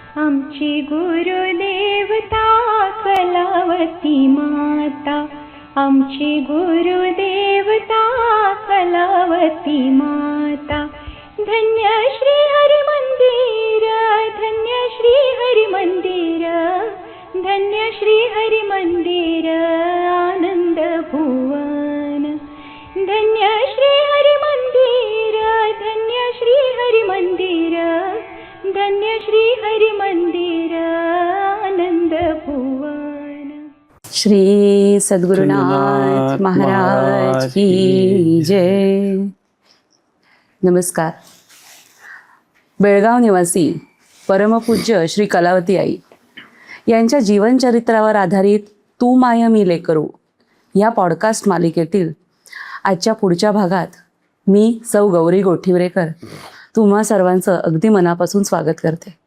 आमची गुरुदेवता कलावती माता, आमची गुरुदेवता कलावती माता. धन्य श्री हरी मंदिर, धन्य श्री हरी मंदिर, धन्य श्री हरी मंदिर आनंद भुवन. धन्य श्री हरी मंदिर, धन्य श्री हरी मंदिर, धन्य श्री हरी मंदिर आनंद भुवन. श्री सद्गुरुनाथ महाराज की जय. नमस्कार. बेळगाव निवासी परमपूज्य श्री कलावती आई यांच्या जीवनचरित्रावर आधारित तू माय मी लेकरू या पॉडकास्ट मालिकेतील आजच्या पुढच्या भागात मी सौ गौरी गोठिवरेकर तुम्हा सर्वांचं अगदी मनापासून स्वागत करते.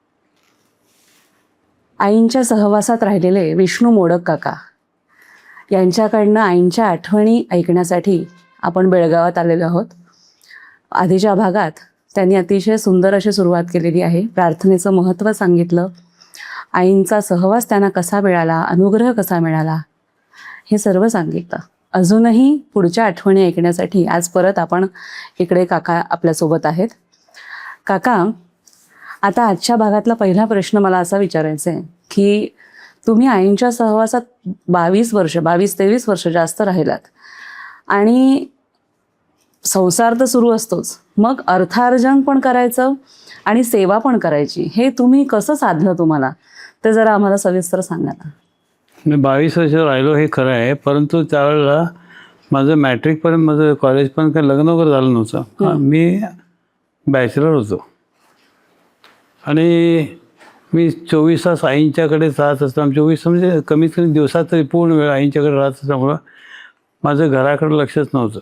आईंच्या सहवासात राहिलेले विष्णू मोडक काका यांच्याकडनं आईंच्या आठवणी ऐकण्यासाठी आपण बेळगावात आलेलो आहोत. आधीच्या भागात त्यांनी अतिशय सुंदर अशी सुरुवात केलेली आहे. प्रार्थनेचं महत्त्व सांगितलं, आईंचा सहवास त्यांना कसा मिळाला, अनुग्रह कसा मिळाला, हे सर्व सांगितलं. अजूनही पुढच्या आठवणी ऐकण्यासाठी आज परत आपण इकडे काका आपल्यासोबत आहेत. काका, आता आजच्या भागातला पहिला प्रश्न मला असा विचारायचा आहे की तुम्ही आईंच्या सहवासात 22-23 वर्ष जास्त राहिलात आणि संसार तर सुरू असतोच, मग अर्थार्जन पण करायचं आणि सेवा पण करायची, हे तुम्ही कसं साधलं तुम्हाला ते जरा आम्हाला सविस्तर सांगा ना. मी 22 वर्ष राहिलो हे खरं आहे, परंतु त्यावेळेला माझं मॅट्रिकपर्यंत माझं कॉलेजपर्यंत काही लग्न वगैरे झालं नव्हतं. मी बॅचलर होतो आणि मी 24 तास आईंच्याकडे राहत असताना, 24 म्हणजे कमीत कमी दिवसात तरी पूर्ण वेळ आईंच्याकडे राहत असल्यामुळं माझं घराकडे लक्षच नव्हतं.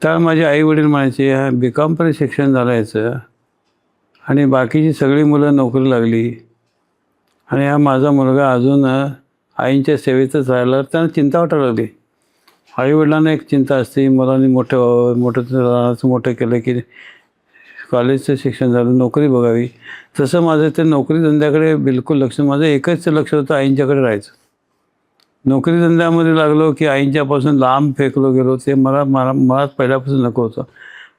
त्यावेळेला माझे आई वडील म्हणायचे BCom पर्यंत शिक्षण झालं याचं आणि बाकीची सगळी मुलं नोकरी लागली आणि हा माझा मुलगा अजून आईंच्या सेवेतच राहिला. त्यांना चिंता वाटायला लागली. आईवडिलांना एक चिंता असते, मुलांनी मोठं केलं की कॉलेजचं शिक्षण झालं, नोकरी बघावी. तसं माझं ते नोकरी धंद्याकडे बिलकुल लक्ष, माझं एकच लक्ष होतं आईंच्याकडे राहायचं. नोकरी धंद्यामध्ये लागलो की आईंच्यापासून लांब फेकलो गेलो, ते मला पहिल्यापासून नको होतं.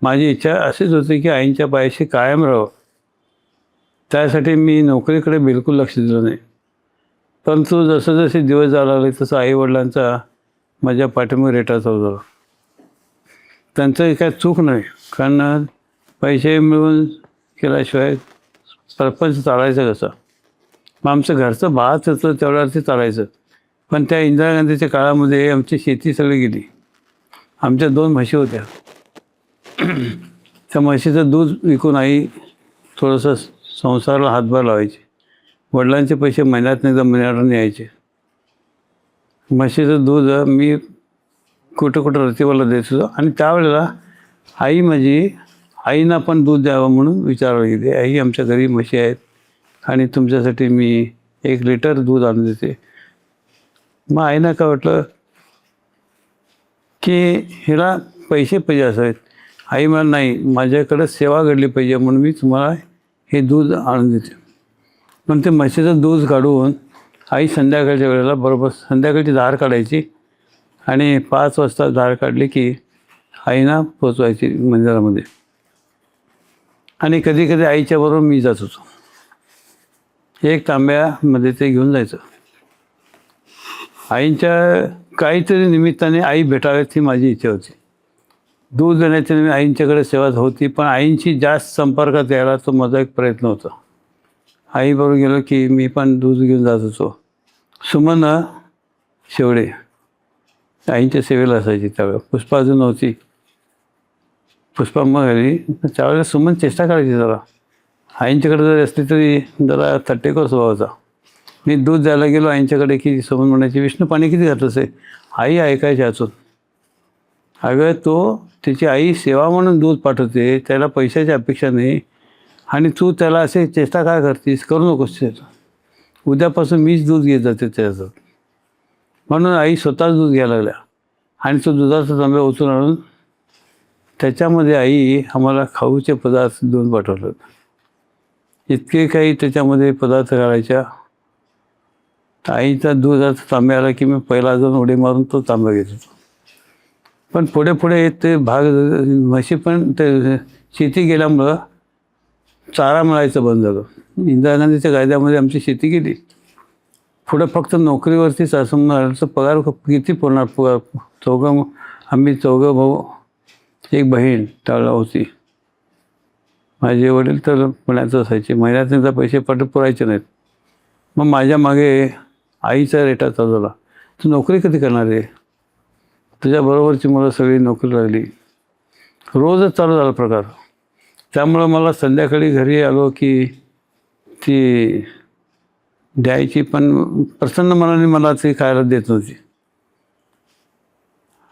माझी इच्छा अशीच होती की आईंच्या पायाशी कायम राहावं. त्यासाठी मी नोकरीकडे बिलकुल लक्ष दिलं नाही. परंतु जसं जसे दिवस जायला लागले तसं आईवडिलांचा माझ्या पाठीमागे रेटा चालू झाला. त्यांचं काय चूक नाही, कारण पैसे मिळवून केल्याशिवाय सरपंच चालायचं कसं. मग आमचं घरचं भात होतं तेवढ्यावरती चालायचं. पण त्या इंदिरा गांधीच्या काळामध्ये आमची शेती सगळी गेली. आमच्या 2 म्हशी होत्या. त्या म्हशीचं दूध विकून आई थोडंसं संसाराला हातभार लावायची. वडिलांचे पैसे महिन्यात एकदा महिन्याला यायचे. म्हशीचं दूध मी कुठं रतीबाला देत होतो आणि त्यावेळेला आई माझी आईना पण दूध द्यावं म्हणून विचारायला गेली. आई, आमच्या घरी म्हशी आहेत आणि तुमच्यासाठी मी 1 लिटर दूध आणून देते. मग आईना काय वाटलं की हिला पैसे पाहिजे असावेत. आई मला नाही, माझ्याकडं सेवा घडली पाहिजे म्हणून मी तुम्हाला हे दूध आणून देते. पण ते म्हशीचं दूध काढून आई संध्याकाळच्या वेळेला बरोबर संध्याकाळची धार काढायची आणि 5 वाजता धार काढली की आईना पोचवायची मंदिरामध्ये. आणि कधी कधी आईच्याबरोबर मी जात होतो. 1 तांब्यामध्ये ते घेऊन जायचं. आईंच्या काहीतरी निमित्ताने आई भेटावेत ही माझी इच्छा होती. दूध देण्याच्या निमित्त आईंच्याकडे सेवा होती, पण आईंशी जास्त संपर्कात यायला तो माझा एक प्रयत्न होता. आईबरोबर गेलो की मी पण दूध घेऊन जात होतो. सुमन शेवडे आईंच्या सेवेला असायची त्यावेळेला. पुष्पा अजून नव्हती. पुष्पा मग घरी. त्यावेळेला सुमन चेष्टा करायची जरा. आईंच्याकडे जरी असली तरी जरा थट्टेकर स्वभाव होता. मी दूध द्यायला गेलो आईंच्याकडे की सुमन म्हणायची, विष्णू पाणी किती घातलंच आहे. आई ऐकायची अचून. अगं, तो तिची आई सेवा म्हणून दूध पाठवते, त्याला पैशाची अपेक्षा नाही आणि तू त्याला असे चेष्टा काय करतीस, करू नकोस. उद्यापासून मीच दूध घेत जाते त्याचं. म्हणून आई स्वतःच दूध घ्यायला लागल्या आणि तो दुधाचा तांब्या उचलून आणून त्याच्यामध्ये आई आम्हाला खाऊचे पदार्थ देऊन पाठवलं. इतके काही त्याच्यामध्ये पदार्थ करायच्या. आईचा दुधाचा तांब्या आला की मी पहिला जाऊन उडी मारून तो तांब्या घेत होतो. पण पुढे पुढे ते भाग म्हशी पण ते शेती गेल्यामुळं चारा मिळायचं बंद झालं. इंदिरा गांधीच्या कायद्यामध्ये आमची शेती गेली. पुढं फक्त नोकरीवरतीच असं पगार किती पुरणार पगार. आम्ही चौघं भाऊ, एक बहीण त्यावेळेला होती. माझे वडील तर पुण्यात असायचे. महिन्यात एकदा पैसे पुरायचे नाहीत. मग माझ्या मागे आईचा रेटा चालू झाला, तू नोकरी कधी करणार आहे. तुझ्याबरोबरची मुलं सगळी नोकरी लागली. रोजच चालू झाला प्रकार. त्यामुळं मला संध्याकाळी घरी आलो की ती द्यायची, पण प्रसन्न मनाने मला ती खायला देत नव्हती.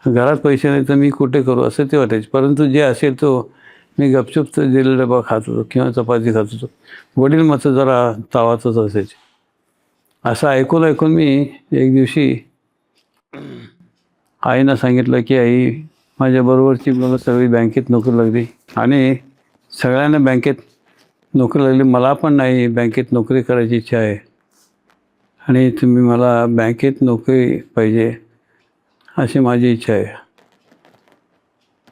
घरात पैसे नाही तर मी कुठे करू असं ते वाटायचे. परंतु जे असेल तो मी गपचूप तर दिलेला डबा खात होतो किंवा चपाती खात होतो. वडील मात्र जरा तावातच असायचे. असं ऐकून ऐकून मी एक दिवशी आईनं सांगितलं की आई, माझ्याबरोबरची मुलं सगळी बँकेत नोकरी लागली आणि सगळ्यांना बँकेत नोकरी लागली. मला पण नाही बँकेत नोकरी करायची इच्छा आहे आणि तुम्ही मला बँकेत नोकरी पाहिजे अशी माझी इच्छा आहे.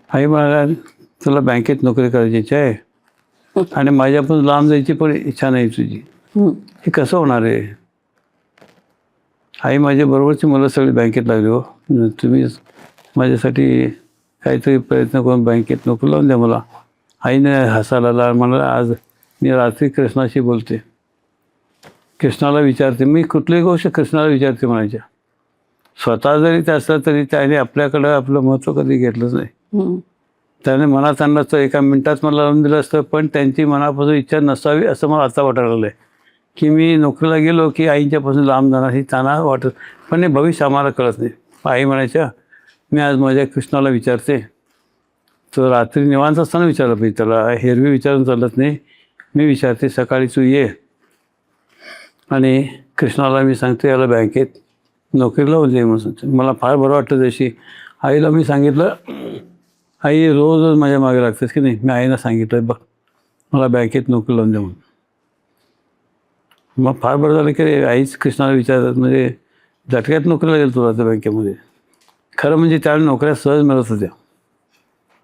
आई म्हणाला, तुला बँकेत नोकरी करायची इच्छा आहे आणि माझ्यापासून लांब जायची पण इच्छा नाही तुझी, हे कसं होणार आहे. आई, माझ्याबरोबरची मुलं सगळी बँकेत लागली हो, तुम्ही माझ्यासाठी काहीतरी प्रयत्न करून बँकेत नोकरी लावून द्या मला. आईने हसायला लागला. मला आज मी रात्री कृष्णाशी बोलते, कृष्णाला विचारते. मी कुठलीही गोष्ट कृष्णाला विचारते म्हणायच्या. स्वतः जरी ते असलं तरी त्याने आपल्याकडं आपलं महत्त्व कधी घेतलंच नाही. त्याने मनात आणलं तर एका मिनिटात मला लावून दिलं असतं, पण त्यांची मनापासून इच्छा नसावी असं मला आता वाटायला लागलं आहे की मी नोकरीला गेलो की आईंच्यापासून लांब जाणार ही त्यांना वाटत. पण हे भविष्य आम्हाला कळत नाही. आई म्हणायच्या, मी आज माझ्या कृष्णाला विचारते. तो रात्री निवांत असताना विचारलं पाहिजे, त्याला हेरवी विचारून चालत नाही. मी विचारते, सकाळी तू ये आणि कृष्णाला मी सांगते याला बँकेत नोकरी लावून दे म्हणून. मला फार बरं वाटतं तशी. आईला मी सांगितलं, आई रोज माझ्या मागे लागतेस की नाही. मी आईला सांगितलं, बघ मला बँकेत नोकरी लावून दे म्हणून. मग फार बरं झालं की आईच कृष्णाला विचारतात, म्हणजे झटक्यात नोकरीला गेलं तुला त्या बँकेमध्ये. खरं म्हणजे त्यावेळी नोकऱ्या सहज मिळत होत्या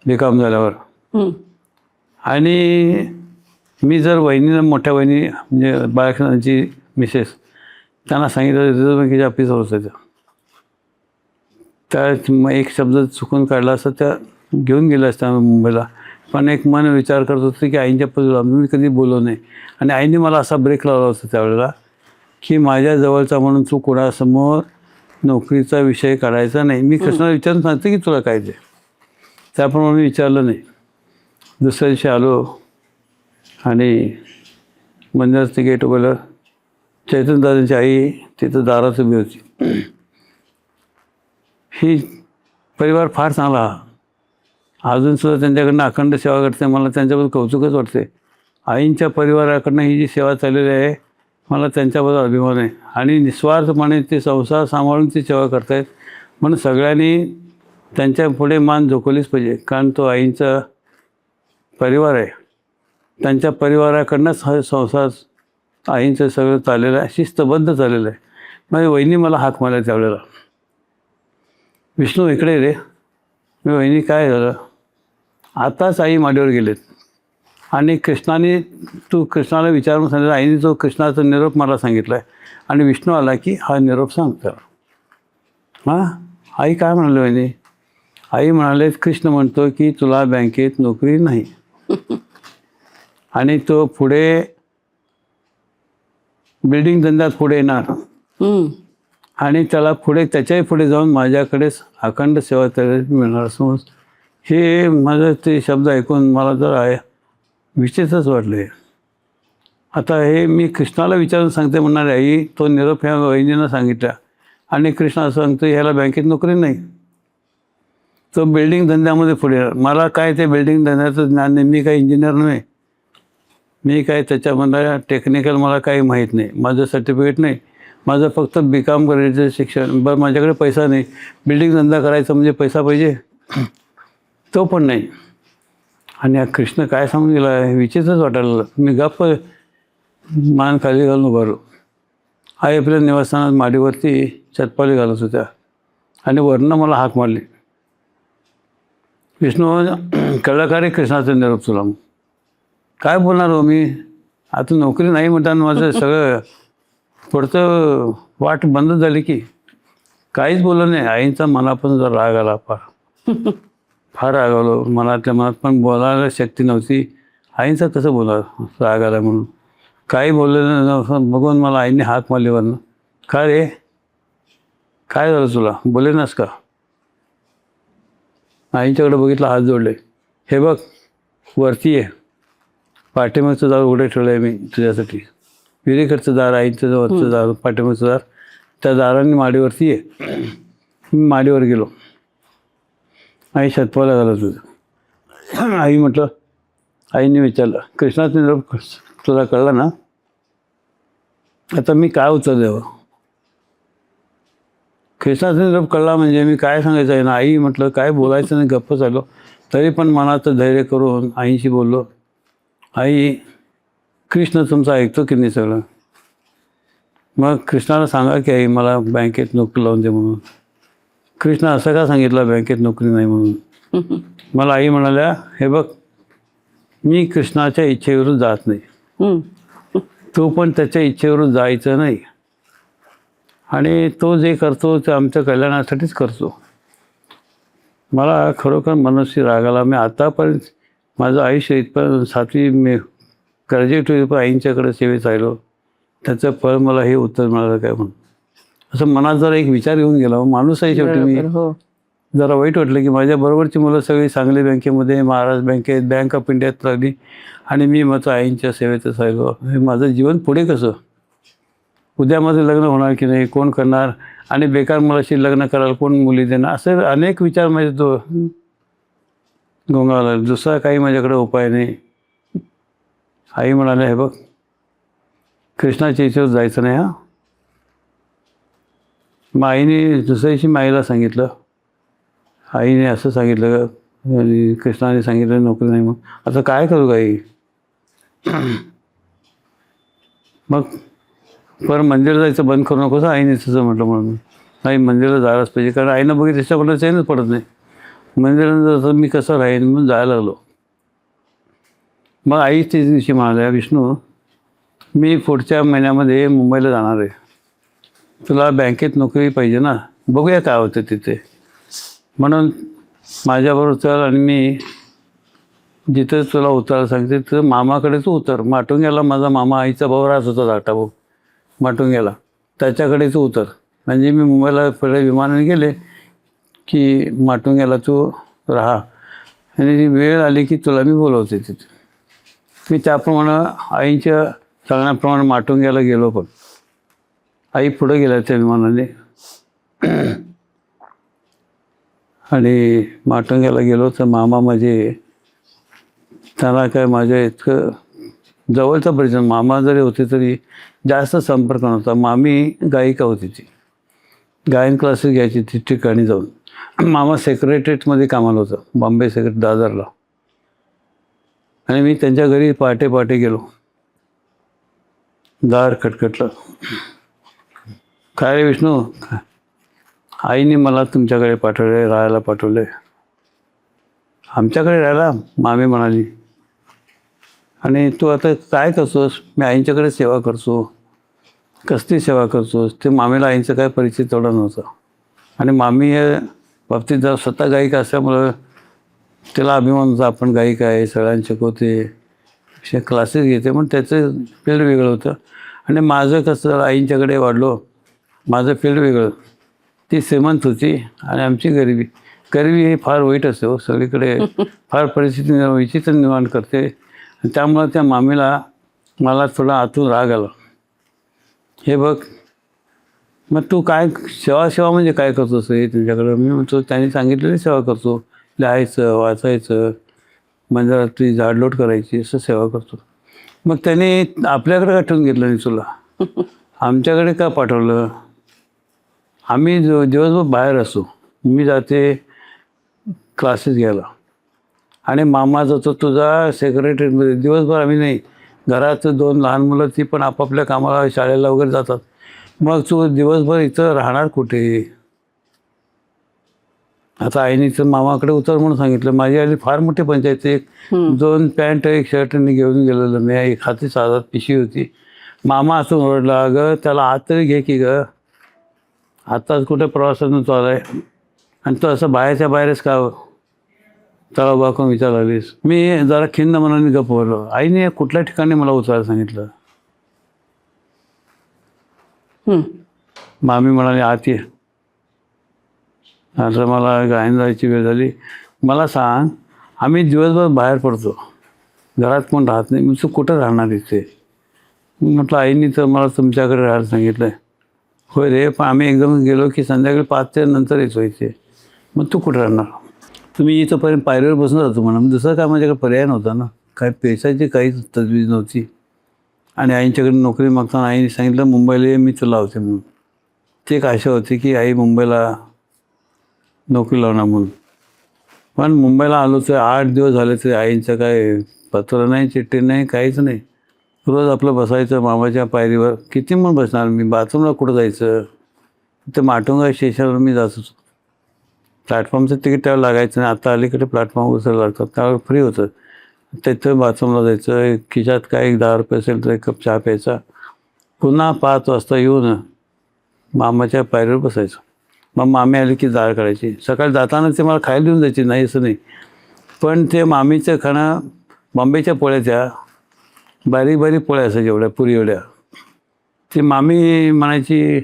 बेकाम झाल्यावर. आणि मी जर वहिनीला, मोठ्या वहिनी म्हणजे बाळकृष्णाची मिसेस, त्यांना सांगितलं रिझर्व्ह बँकेच्या ऑफिसवर होत्या त्या मग एक शब्द चुकून काढला असता त्या घेऊन गेल्या असत्या मुंबईला. पण एक मन विचार करत होतं की आईंच्या बाजूला मी कधी बोललो नाही. आणि आईने मला असा ब्रेक लावला होता त्यावेळेला की माझ्या जवळचा म्हणून तू कोणासमोर नोकरीचा विषय काढायचा नाही. मी कृष्णाला विचारून सांगते की तुला काय ते, त्याप्रमाणे मी विचारलं नाही. दुसऱ्या दिवशी आलो आणि मंदिराचं गेट उघडलं. चैतन्यदादांची आई तिथं दारात उभी होती. ही परिवार फार चांगला, अजूनसुद्धा त्यांच्याकडनं अखंड सेवा करते. मला त्यांच्याबद्दल कौतुकच वाटते. आईंच्या परिवाराकडनं ही जी सेवा चाललेली आहे, मला त्यांच्याबद्दल अभिमान आहे. आणि निस्वार्थपणे ते संसार सांभाळून ती सेवा करतायत. म्हणून सगळ्यांनी त्यांच्या पुढे मान झोकवलीच पाहिजे, कारण तो आईंचा परिवार आहे. त्यांच्या परिवाराकडनंच हा संसार आईंचं सगळं चाललेलं आहे, शिस्तबद्ध चाललेलं आहे. माझी वहिनी मला हाक मारला त्यावेळेला, विष्णू इकडे रे. मी, वहिनी काय झालं. आताच आई माडीवर गेलेत आणि कृष्णाने, तू कृष्णाला विचारून सांगितलं. आईने जो कृष्णाचा निरोप मला सांगितला आहे आणि विष्णू आला की हा निरोप सांगतो. हां, आई काय म्हणाली वहिनी. आई म्हणाले, कृष्ण म्हणतो की तुला बँकेत नोकरी नाही आणि तो पुढे बिल्डिंग धंद्यात पुढे येणार आणि त्याला पुढे, त्याच्याही पुढे जाऊन माझ्याकडेच अखंड सेवा त्याला मिळणार. समज हे माझं ते शब्द ऐकून मला जर आहे विचित्रच वाटले. आता हे मी कृष्णाला विचारून सांगते म्हणणार आई, तो निरोप ह्या वहिनीनं सांगितला आणि कृष्ण असं सांगतो ह्याला बँकेत नोकरी नाही, तो बिल्डिंग धंद्यामध्ये पुढे येणार. मला काय ते बिल्डिंग धंद्याचं ज्ञान नाही. मी काही इंजिनियर नव्हे, मी काय त्याच्यामधलं टेक्निकल मला काही माहीत नाही. माझं सर्टिफिकेट नाही, माझं फक्त BCom करायचं शिक्षण. बरं, माझ्याकडे पैसा नाही. बिल्डिंग धंदा करायचा म्हणजे पैसा पाहिजे, तो पण नाही. आणि हा कृष्ण काय सांगून गेला, विचित्रच वाटायला लागलं. मी गप्प मान खाली घालून उभारलो. आई आपल्या निवासस्थानात माडीवरती चतपाली घालत होत्या आणि वरनं मला हाक मारली. विष्णू कळलं का रे कृष्णाचा निरोप तुला? काय बोलणार हो मी? आता नोकरी नाही म्हणताना माझं सगळं पुढचं वाट बंद झाली की काहीच बोललं नाही. आईंचा मनापासून जर राग आला फार राग आलो. मनातल्या मनात पण बोलायला शक्ती नव्हती. आईंचा कसं बोला राग आला म्हणून. काही बोललेलं नव्हतं. बघून मला आईने हाक मारली वरनं. का रे काय झालं तुला? बोले नास का? आईंच्याकडे बघितलं, हात जोडले. हे बघ वरती आहे, पाठीमागचं दार उघडे ठेवलं आहे मी तुझ्यासाठी. विहिरीकडचं दार, आईचं वरचं दार, पाठीमागचं दार, त्या दाराने माडीवरती आहे. मी माडीवर गेलो. आई शतपाला घालत होतं. आई म्हटलं, आईने विचारलं, कृष्णाचा निरोप तुला कळला ना? आता मी काय उत्तर द्यावं? कृष्णाचा निरोप कळला म्हणजे मी काय सांगायचं आहे ना? आई म्हटलं काय बोलायचं नाही, गप्प झालो. तरी पण मनात धैर्य करून आईशी बोललो, आई कृष्ण तुमचं ऐकतो की नाही सगळं? मग कृष्णाला सांगा की आई मला बँकेत नोकरी लावून दे म्हणून. कृष्ण असं का सांगितलं बँकेत नोकरी नाही म्हणून? मला आई म्हणाल्या, हे बघ मी कृष्णाच्या इच्छेवरून जात नाही, तो पण त्याच्या इच्छेवरून जायचं नाही. आणि तो जे करतो ते आमच्या कल्याणासाठीच करतो. मला खरोखर मनस्वी राग आला. मी आतापर्यंत माझं आयुष्य इथपर्यंत 7वी मी ग्रॅज्युएट होईपर्यंत आईंच्याकडे सेवेत राहिलो. त्याचं फळ मला हे उत्तर मिळालं काय म्हणून असं मनात जरा एक विचार येऊन गेला. माणूस आहे शेवटी मी. जरा वाईट वाटलं की माझ्या बरोबरची मुलं सगळी सांगली बँकेमध्ये, महाराष्ट्र बँकेत, बँक ऑफ इंडियात लागली आणि मी मात्र आईंच्या सेवेतच राहिलो. हे माझं जीवन पुढे कसं? उद्या माझं लग्न होणार की नाही, कोण करणार, आणि बेकार मुलाशी लग्न करायला कोण मुली देणार, असे अनेक विचार माझे तो गोंगावला. दुसरा काही माझ्याकडे उपाय नाही. आई म्हणाले, हे बघ कृष्णाच्या इच्छेवर जायचं नाही हा. मग आईने दुसऱ्या दिवशी माईला सांगितलं. आईने असं सांगितलं आणि कृष्णाने सांगितलं नोकरी नाही. मग आता काय करू आई? मग पर मंदिर जायचं बंद करू नकोस आईने तसं म्हटलं. म्हणून नाही, मंदिराला जायलाच पाहिजे, कारण आईनं बघितलं त्याच्याकडनं चैनच पडत नाही. मंदिरानं जसं मी कसं राहीन म्हणून जायला लागलो. मग आई त्याच दिवशी म्हणाल्या, विष्णू मी पुढच्या महिन्यामध्ये मुंबईला जाणार आहे, तुला बँकेत नोकरी पाहिजे ना, बघूया काय होतं तिथे. म्हणून माझ्याबरोबर चल आणि मी जिथं तुला उतरायला सांगते तिथं मामाकडेच उतर. माटुंग्याला माझा मामा आईचा भाऊ राहत होता, धाकटा भाऊ माटुंग्याला, त्याच्याकडेच उतर. म्हणजे मी मुंबईला पहिले विमानाने गेले की माटुंग्याला तू राहा आणि वेळ आली की तुला मी बोलवते तिथे. मी त्याप्रमाणे आईच्या सांगण्याप्रमाणे माटुंग्याला गेलो. पण आई पुढं गेल्या त्या विमानाने आणि माटुंग्याला गेलो तर मामा माझे, त्यांना काय माझ्या इतकं जवळचा परिचय, मामा जरी होते तरी जास्त संपर्क नव्हता. मामी गायिका होती, ती गायन क्लासेस घ्यायची ती ठिकाणी जाऊन. मामा सेक्रेटरीमध्ये कामाला होतं, बॉम्बे सेक्रेटरी दादरला. आणि मी त्यांच्या घरी पहाटे पहाटे गेलो. दार खटखटलं. काय रे विष्णू, आईने मला तुमच्याकडे पाठवले, राहायला पाठवले. आमच्याकडे राहायला? मामी म्हणाली. आणि तू आता काय करतोस? मी आईंच्याकडे सेवा करतो. कसली सेवा करतोस? ते मामीला आईंचा काय परिचय तेवढा नव्हता. आणि मामी या बाबतीत जर स्वतः गायिका असल्यामुळं त्याला अभिमान होता, आपण गायिका आहे, सगळ्यांना शिकवते, क्लासेस घेते. पण त्याचं फील्ड वेगळं होतं. आणि माझं कसं आईंच्याकडे वाढलो, माझं फील्ड वेगळं. ती श्रीमंत होती आणि आमची गरिबी. गरिबी ही फार वाईट असते हो, सगळीकडे फार परिस्थिती विचित्र निर्माण करते. त्यामुळं त्या मामीला मला थोडा आतून राग आला. हे बघ, मग तू काय सेवा म्हणजे काय करतोस हे तुझ्याकडं? मी म्हणतो त्यांनी सांगितलेली सेवा करतो, लिहायचं, वाचायचं, मंदिरातली झाडलोट करायची, असं सेवा करतो. मग त्याने आपल्याकडे का ठेवून घेतलं नाही तुला? आमच्याकडे का पाठवलं? आम्ही दिवसभर बाहेर असो, मी जाते क्लासेस घ्यायला आणि मामा जातो तुझा सेक्रेटरीमध्ये. दिवसभर आम्ही नाही, घरात 2 लहान मुलं, ती पण आपापल्या कामाला शाळेला वगैरे जातात. मग तू दिवसभर इथं राहणार कुठे? आता आईनीचं मामाकडे उतर म्हणून सांगितलं. माझी आईने फार मोठी पंचायत, एक 2 पॅन्ट एक शर्टने घेऊन गेलेलं मी. एक हाती साधात पिशवी होती. मामा असं ओरडला, अगं त्याला आत तरी घे की ग, आताच कुठे प्रवासातून तू आलाय आणि तू असं बाहेरच्या बाहेरच का त्याला उभा करून विचारायला लागलीस. मी जरा खिन्न मनाने गप्प बोललो. आईने कुठल्या ठिकाणी मला उचलायला सांगितलं. मामी म्हणाली, आत ये. आता मला गायन जायची वेळ झाली. मला सांग, आम्ही दिवसभर बाहेर पडतो, घरात कोण राहत नाही, मग तू कुठं राहणार इथे? म्हटलं आईनी तर मला तुमच्याकडे राहायला सांगितलं. होय रे, पण आम्ही एकदम गेलो की संध्याकाळी 5 नंतर येतो इथे, मग तू कुठं राहणार? तुम्ही इथंपर्यंत पायरीवर बसून राहतो म्हणा. दुसरं काय माझ्याकडे पर्याय नव्हता ना, काय पैशाची काहीच तजवीज नव्हती. आणि आईंच्याकडे नोकरी मागताना आईने सांगितलं, मुंबईला ये, मी तुला लावते म्हणून. ती एक आशा होती की आई मुंबईला नोकरी लावणार म्हणून. पण मुंबईला आलो तर 8 दिवस झाले तरी आईंचं काय पत्र नाही, चिठ्ठी नाही, काहीच नाही. रोज आपलं बसायचं मामाच्या पायरीवर. किती मग बसणार मी? बाथरूमला कुठं जायचं? ते माटुंगा स्टेशनवर मी जात होतो. प्लॅटफॉर्मचं तिकीट त्यावेळेला लागायचं नाही. आता अलीकडे प्लॅटफॉर्म उचलायला लागतात, त्यावेळेला फ्री होतं. तिथं बाथरूमला जायचं, खिशात काय एक 10 रुपये असेल तर 1 कप चहा प्यायचा. पुन्हा 5 वाजता येऊन मामाच्या पायरीवर बसायचं. मग मामी आली की डाळ काढायची. सकाळी जाताना ते मला खायला देऊन द्यायची, नाही असं नाही. पण ते मामीचं खाणं, बॉम्बेच्या पोळ्याच्या बारीक बारीक पोळ्या असायच्या एवढ्या, पुरी एवढ्या. ती मामी म्हणायची,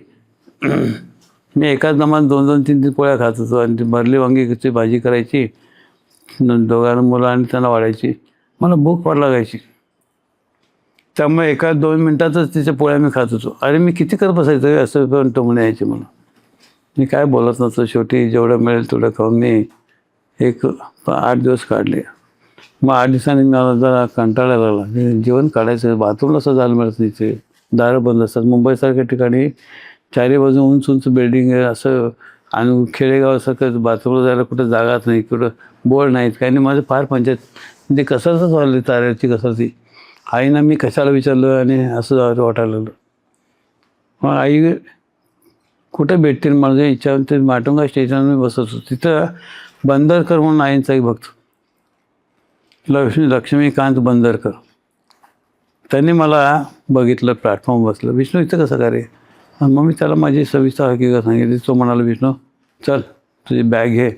मी एकाच दमात 2-2, 3-3 पोळ्या खात होतो. आणि ती भरली वांगीची भाजी करायची, दोघांना मुलं आणि त्यांना वाढायची. मला भूक वाढ लागायची, त्यामुळे एका 2 मिनटातच तिच्या पोळ्या मी खात होतो. अरे मी किती करत बसायचं असं पण टोमणे यायचे मला. मी काय बोलत नव्हतं. शेवटी जेवढं मिळेल तेवढं खाऊन मी एक 8 दिवस काढले. मग 8 दिवसांनी मला जरा कंटाळायला लागला. जेवण काढायचं, बाथरूमला असं जायला मिळत नाही, ते दारं बंद असतात. मुंबईसारख्या ठिकाणी 4 बाजू उंच उंच बिल्डिंग आहे असं, आणि खेडेगावासारखं बाथरूमला जायला कुठं जागाच नाही, कुठं बोर्ड नाहीत, काही नाही. माझं फार पंचायत. ते कसंच झालं, ताऱ्याची कसं ती. आईना मी कशाला विचारलं आणि असं वाटायला लागलं. मग आई कुठं भेटतील माझ्या इच्छा. ते माटुंगा स्टेशनवर मी बसत होतो. तिथं बंदरकर म्हणून आईंचा एक भक्त, लक्ष्मीकांत बंदरकर, त्यांनी मला बघितलं, प्लॅटफॉर्म बसलं. विष्णू इथं कसं काय रे? मग मी त्याला माझी सविस्तर हकीकत सांगितली. तो म्हणाला, विष्णू चल तुझी बॅग घे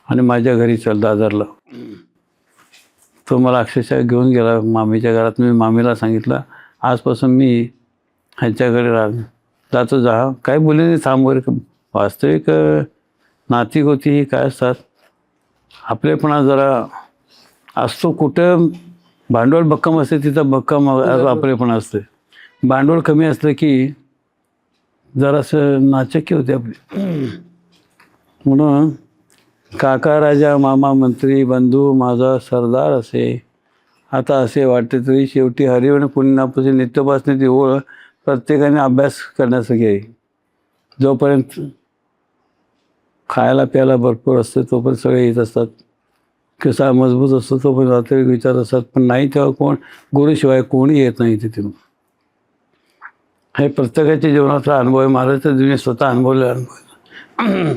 आणि माझ्या घरी चल दादरला. तो मला अक्षरशः घेऊन गेला मामीच्या घरात. मी मामीला सांगितलं, आजपासून मी ह्यांच्याकडे जातो, जा काय बोलले नाही, थांब वगैरे. वास्तविक नातिक होती ही काय असतात, आपलेपणा जरा असतो. कुठं भांडवल भक्कम असते तिथं भक्कम आपलेपणा असते. भांडवल कमी असलं की जरासं नाचक्की होते आपली. म्हणून काका राजा मामा मंत्री बंधू माझा सरदार असे, आता असे वाटते तरी शेवटी हरिवण पुण्यापाशी नित्योपासनेची ओळ प्रत्येकाने अभ्यास करण्यासाठी आहे. जोपर्यंत खायला प्यायला भरपूर असतं तोपर्यंत सगळे येत असतात. कसा मजबूत असतो तोपर्यंत वास्तविक विचार असतात. पण नाही तेव्हा कोण, गुरुशिवाय कोणी येत नाही तिथून. हे प्रत्येकाच्या जीवनातला अनुभव आहे. महाराज तर मी स्वतः अनुभवलेला अनुभव.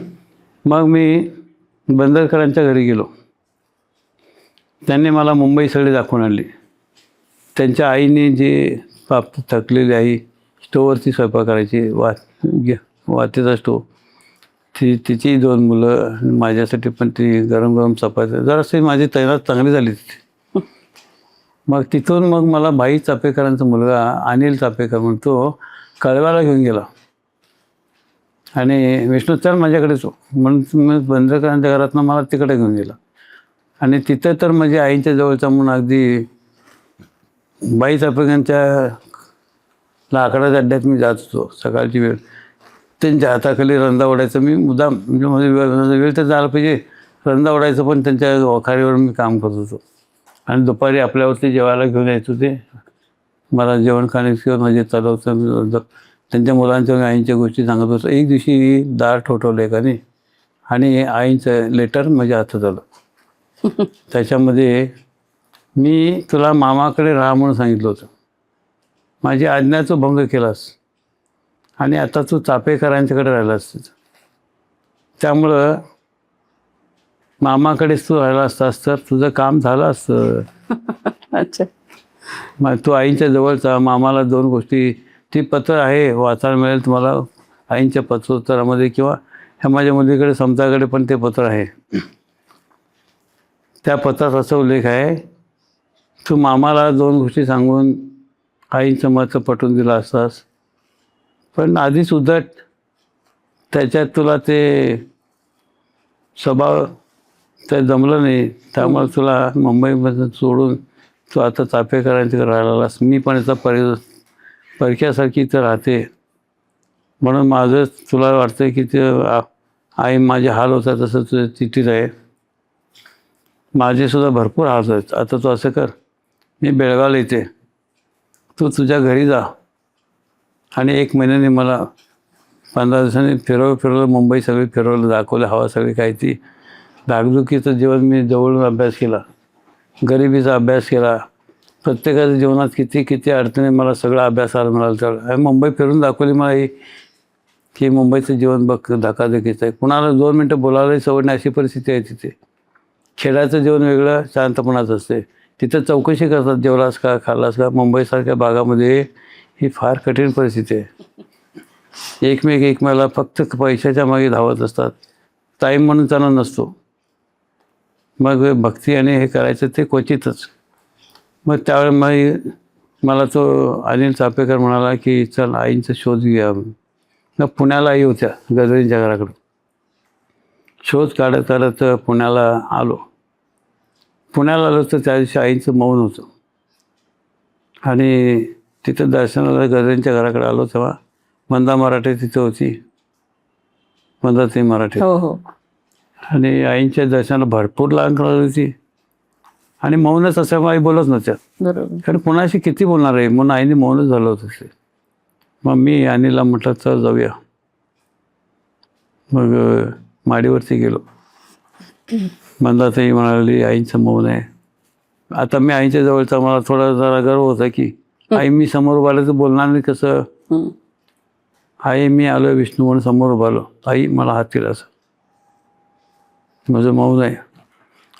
मग मी बंदरकरांच्या घरी गेलो. त्यांनी मला मुंबई सगळी दाखवून आणली. त्यांच्या आईने जे थकलेली आई स्टोवरती स्वयंपाक करायची, वातीचा स्टोव, तिची 2 मुलं, माझ्यासाठी पण ती गरम गरम चपात्या. जराशी माझी तैनात चांगली झाली तिथे. मग तिथून मग मला भाई चापेकरांचा मुलगा अनिल चापेकर म्हणून तो कळव्याला घेऊन गेला. आणि विष्णू चल माझ्याकडेच हो म्हणून बंदरकरांच्या घरातनं मला तिकडे घेऊन गेला. आणि तिथं तर म्हणजे आईच्या जवळचा म्हणून अगदी बाई चापेकरांच्या लाकडाच्या अड्ड्यात मी जात होतो. सकाळची वेळ त्यांच्या हाताखाली रंदा ओढायचं मी मुद्दाम, म्हणजे माझा वेळ तर झाला पाहिजे, रंदा ओढायचं पण त्यांच्या वखारीवर मी काम करत होतो. आणि दुपारी आपल्यावरती जेवायला घेऊन यायचो. ते मला जेवण खाण्याची किंवा म्हणजे चालवतं. त्यांच्या मुलांच्या आईंच्या गोष्टी सांगत होतो. एक दिवशी दार ठोठवलं एकाने आणि आईंचं लेटर माझ्या हातात आलं. त्याच्यामध्ये मी तुला मामाकडे राहा म्हणून सांगितलं होतं, माझी आज्ञाचा भंग केलास आणि आता तू चापेकरांच्याकडे राहिलास. त्यामुळं मामाकडेच तू राहिला असतास तर तुझं काम झालं असतं. अच्छा. मग तू आईच्या जवळचा, मामाला 2 गोष्टी, ती पत्र आहे वाचायला मिळेल तुम्हाला आईंच्या पत्रोत्तरामध्ये, किंवा ह्या माझ्या मुलीकडे समताकडे पण ते पत्र आहे. त्या पत्रात असा उल्लेख आहे, तू मामाला 2 गोष्टी सांगून आईचं मत पटवून दिलं असतास, पण आधीच उद्धट त्याच्यात तुला ते स्वभाव ते जमलं नाही, त्यामुळे तुला मुंबईमध्ये सोडून तू आता चापेकरांच्याकडे राहिलास. मी पण याचा परक्यासारखी इथं राहते, म्हणून माझं तुला वाटतं की ते आई माझे हाल होतात तसं तुझं चिठ्ठीत आहे. माझेसुद्धा भरपूर हाल आहेत. आता तू असं कर, मी बेळगावला येते, तू तुझ्या घरी जा आणि 1 महिन्याने मला 15 दिवसांनी फिरवलं मुंबई सगळी फिरवलं, दाखवलं, हवा सगळी काय ती. धाकधुकीचं जीवन मी जवळून अभ्यास केला, गरिबीचा अभ्यास केला, प्रत्येकाच्या जीवनात किती अडचणी मला सगळा अभ्यासाला मिळाला. तर मुंबई फिरून दाखवली मला ही की मुंबईचं जीवन बघ धकाधकीचं आहे. कुणाला 2 मिनटं बोलायलाही सवय नाही अशी परिस्थिती आहे तिथे. खेड्याचं जीवन वेगळं, शांतपणाचं असते. तिथं चौकशी करतात, जेवलास का, खाल्लास का. मुंबईसारख्या भागामध्ये ही फार कठीण परिस्थिती आहे. एकमेकाला फक्त पैशाच्या मागे धावत असतात, टाईम म्हणून त्यांना नसतो. मग भक्ती आणि हे करायचं ते क्वचितच. मग त्यावेळेस मला तो अनिल चापेकर म्हणाला की चल आईंचा शोध घेऊया. मग पुण्याला आई होत्या गजरींच्या घराकडे. शोध काढत पुण्याला आलो तर त्या दिवशी आईचं मौन होतं आणि तिथं दर्शनाला गजरींच्या घराकडे आलो तेव्हा मंदा मराठे तिथं होती, मंदाताई मराठे. हो हो. आणि आईंच्या दर्शनाला भरपूर लहान करायला होती आणि मौनच असल्यामुळे आई बोलत नव्हत्या, बरोबर. कारण कुणाशी किती बोलणार आहे म्हणून आईने मौनच झालं होतं ते. मग मी अनिलला म्हटलं चल जाऊया. मग माडीवरती गेलो. मंदाताई म्हणाली आईंचं मौन आहे. आता मी आईच्या जवळचा, मला थोडा जरा गर्व होता की आई मी समोर उभा आलो तर बोलणार नाही कसं. आई मी आलो विष्णू म्हणून समोर उभा आलो, आई मला हात केला असं, माझं मौन आहे.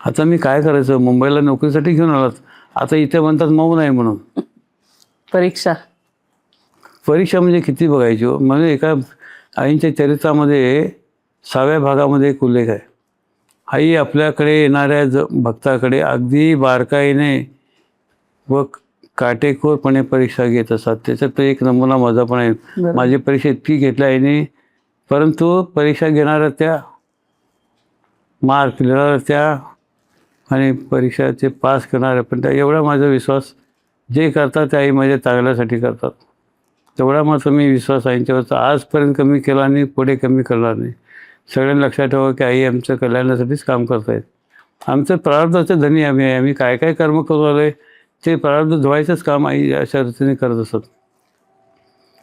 आता मी काय करायचं, मुंबईला नोकरीसाठी घेऊन आलात, आता इथे म्हणतात मौन आहे म्हणून. परीक्षा म्हणजे किती बघायची हो. म्हणजे एका आईंच्या चरित्रामध्ये 6व्या भागामध्ये एक उल्लेख आहे, आई आपल्याकडे येणाऱ्या भक्ताकडे अगदी बारकाईने व काटेकोरपणे परीक्षा घेत असतात. त्याच्यात एक नमुना माझा पण आहे. माझी परीक्षा इतकी घेतली आईने, परंतु परीक्षा घेणाऱ्या त्या, मार्क लिहिणाऱ्या त्या आणि परीक्षाचे पास करणाऱ्या पण त्या, एवढा माझा विश्वास, जे करतात ते आई माझ्या चांगल्यासाठी करतात. तेवढा मात्र मी विश्वास आईंच्यावरचा आजपर्यंत कमी केला नाही, पुढे कमी करणार नाही. सगळ्यांनी लक्षात ठेवा की आई आमच्या कल्याणासाठीच काम करतायत. आमचं प्रारब्धाचं धनी आम्ही काय काय कर्म करू आलोय ते प्रारब्ध धुवायचंच काम आई अशा रीतीने करत असत.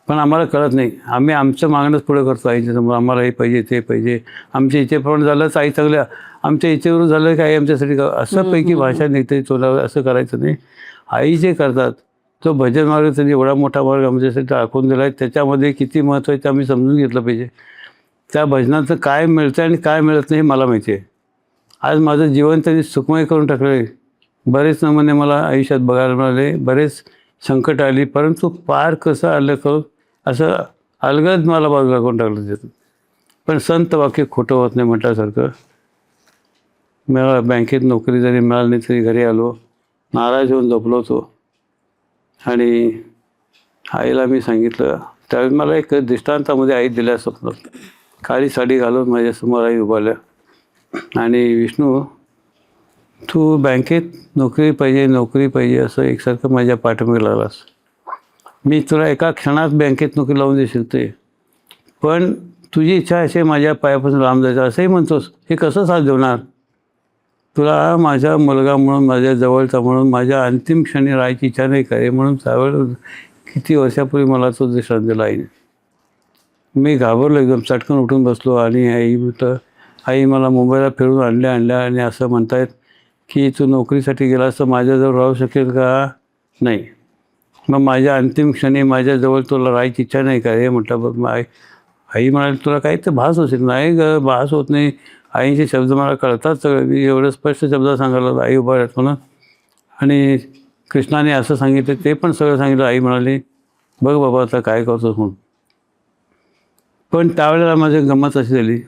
पण आम्हाला कळत नाही, आम्ही आमचं मागणंच पुढे करतो आईच्या समोर. आम्हाला हे पाहिजे ते पाहिजे, आमच्या इच्छेप्रमाणे झालं तर आई चांगल्या, आमच्या इच्छेवरून झालं की आई आमच्यासाठी असं पैकी भाषा निघते तोलावर, असं करायचं नाही. आई जे करतात तो भजन मार्ग त्यांनी एवढा मोठा मार्ग आमच्यासाठी दाखवून दिला आहे, त्याच्यामध्ये किती महत्त्व आहे ते आम्ही समजून घेतलं पाहिजे. त्या भजनाचं काय मिळतं आणि काय मिळत नाही हे मला माहिती आहे. आज माझं जीवन त्यांनी सुखमय करून टाकलं आहे. बरेच नमुने मला आयुष्यात बघायला मिळाले, बरेच संकट आली, परंतु पार कसं आलं करून असं अलगद मला बाजूला करून टाकलं त्यातून. पण संत वाक्य खोटं होत नाही म्हटल्यासारखं. मला बँकेत नोकरी जरी मिळाली नाही तरी घरी आलो, नाराज होऊन झोपलो होतो आणि आईला मी सांगितलं. त्यावेळी मला एक दृष्टांतामध्ये आई दिल्या स्वप्नात, काळी साडी घालून माझ्यासमोर आई उभारल्या आणि विष्णू तू बँकेत नोकरी पाहिजे असं एकसारखं माझ्या पाठीमागे लागलास. मी तुला एका क्षणात बँकेत नोकरी लावून देशील ते, पण तुझी इच्छा असे माझ्या पायापासून लांब जायचं असंही म्हणतोस, हे कसं साथ देणार. तुला माझा मुलगा म्हणून, माझ्या जवळचा म्हणून, माझ्या अंतिम क्षणी राहायची इच्छा नाही करे म्हणून त्यावेळेस किती वर्षापूर्वी मला तो दृष्टांत दिला आईने. मी घाबरलो एकदम, चटकन उठून बसलो आणि आई मला मुंबईला फिरून आणल्या आणि असं म्हणतायत की तू नोकरीसाठी गेलास तर माझ्याजवळ राहू शकेल का? नाही. मग माझ्या अंतिम क्षणी माझ्याजवळ तुला राहायची इच्छा नाही का? हे म्हटलं बघ आई म्हणाली तुला काही तर भास असेल. नाही ग, भास होत नाही. आईचे शब्द मला कळतात सगळे. मी एवढं स्पष्ट शब्दात सांगायला आई उभा राहत म्हणून. आणि कृष्णाने असं सांगितलं, ते पण सगळं सांगितलं. आई म्हणाली बघ बाबा आता काय करतोस म्हणून. पण त्यावेळेला माझी गंमत अशी झाली,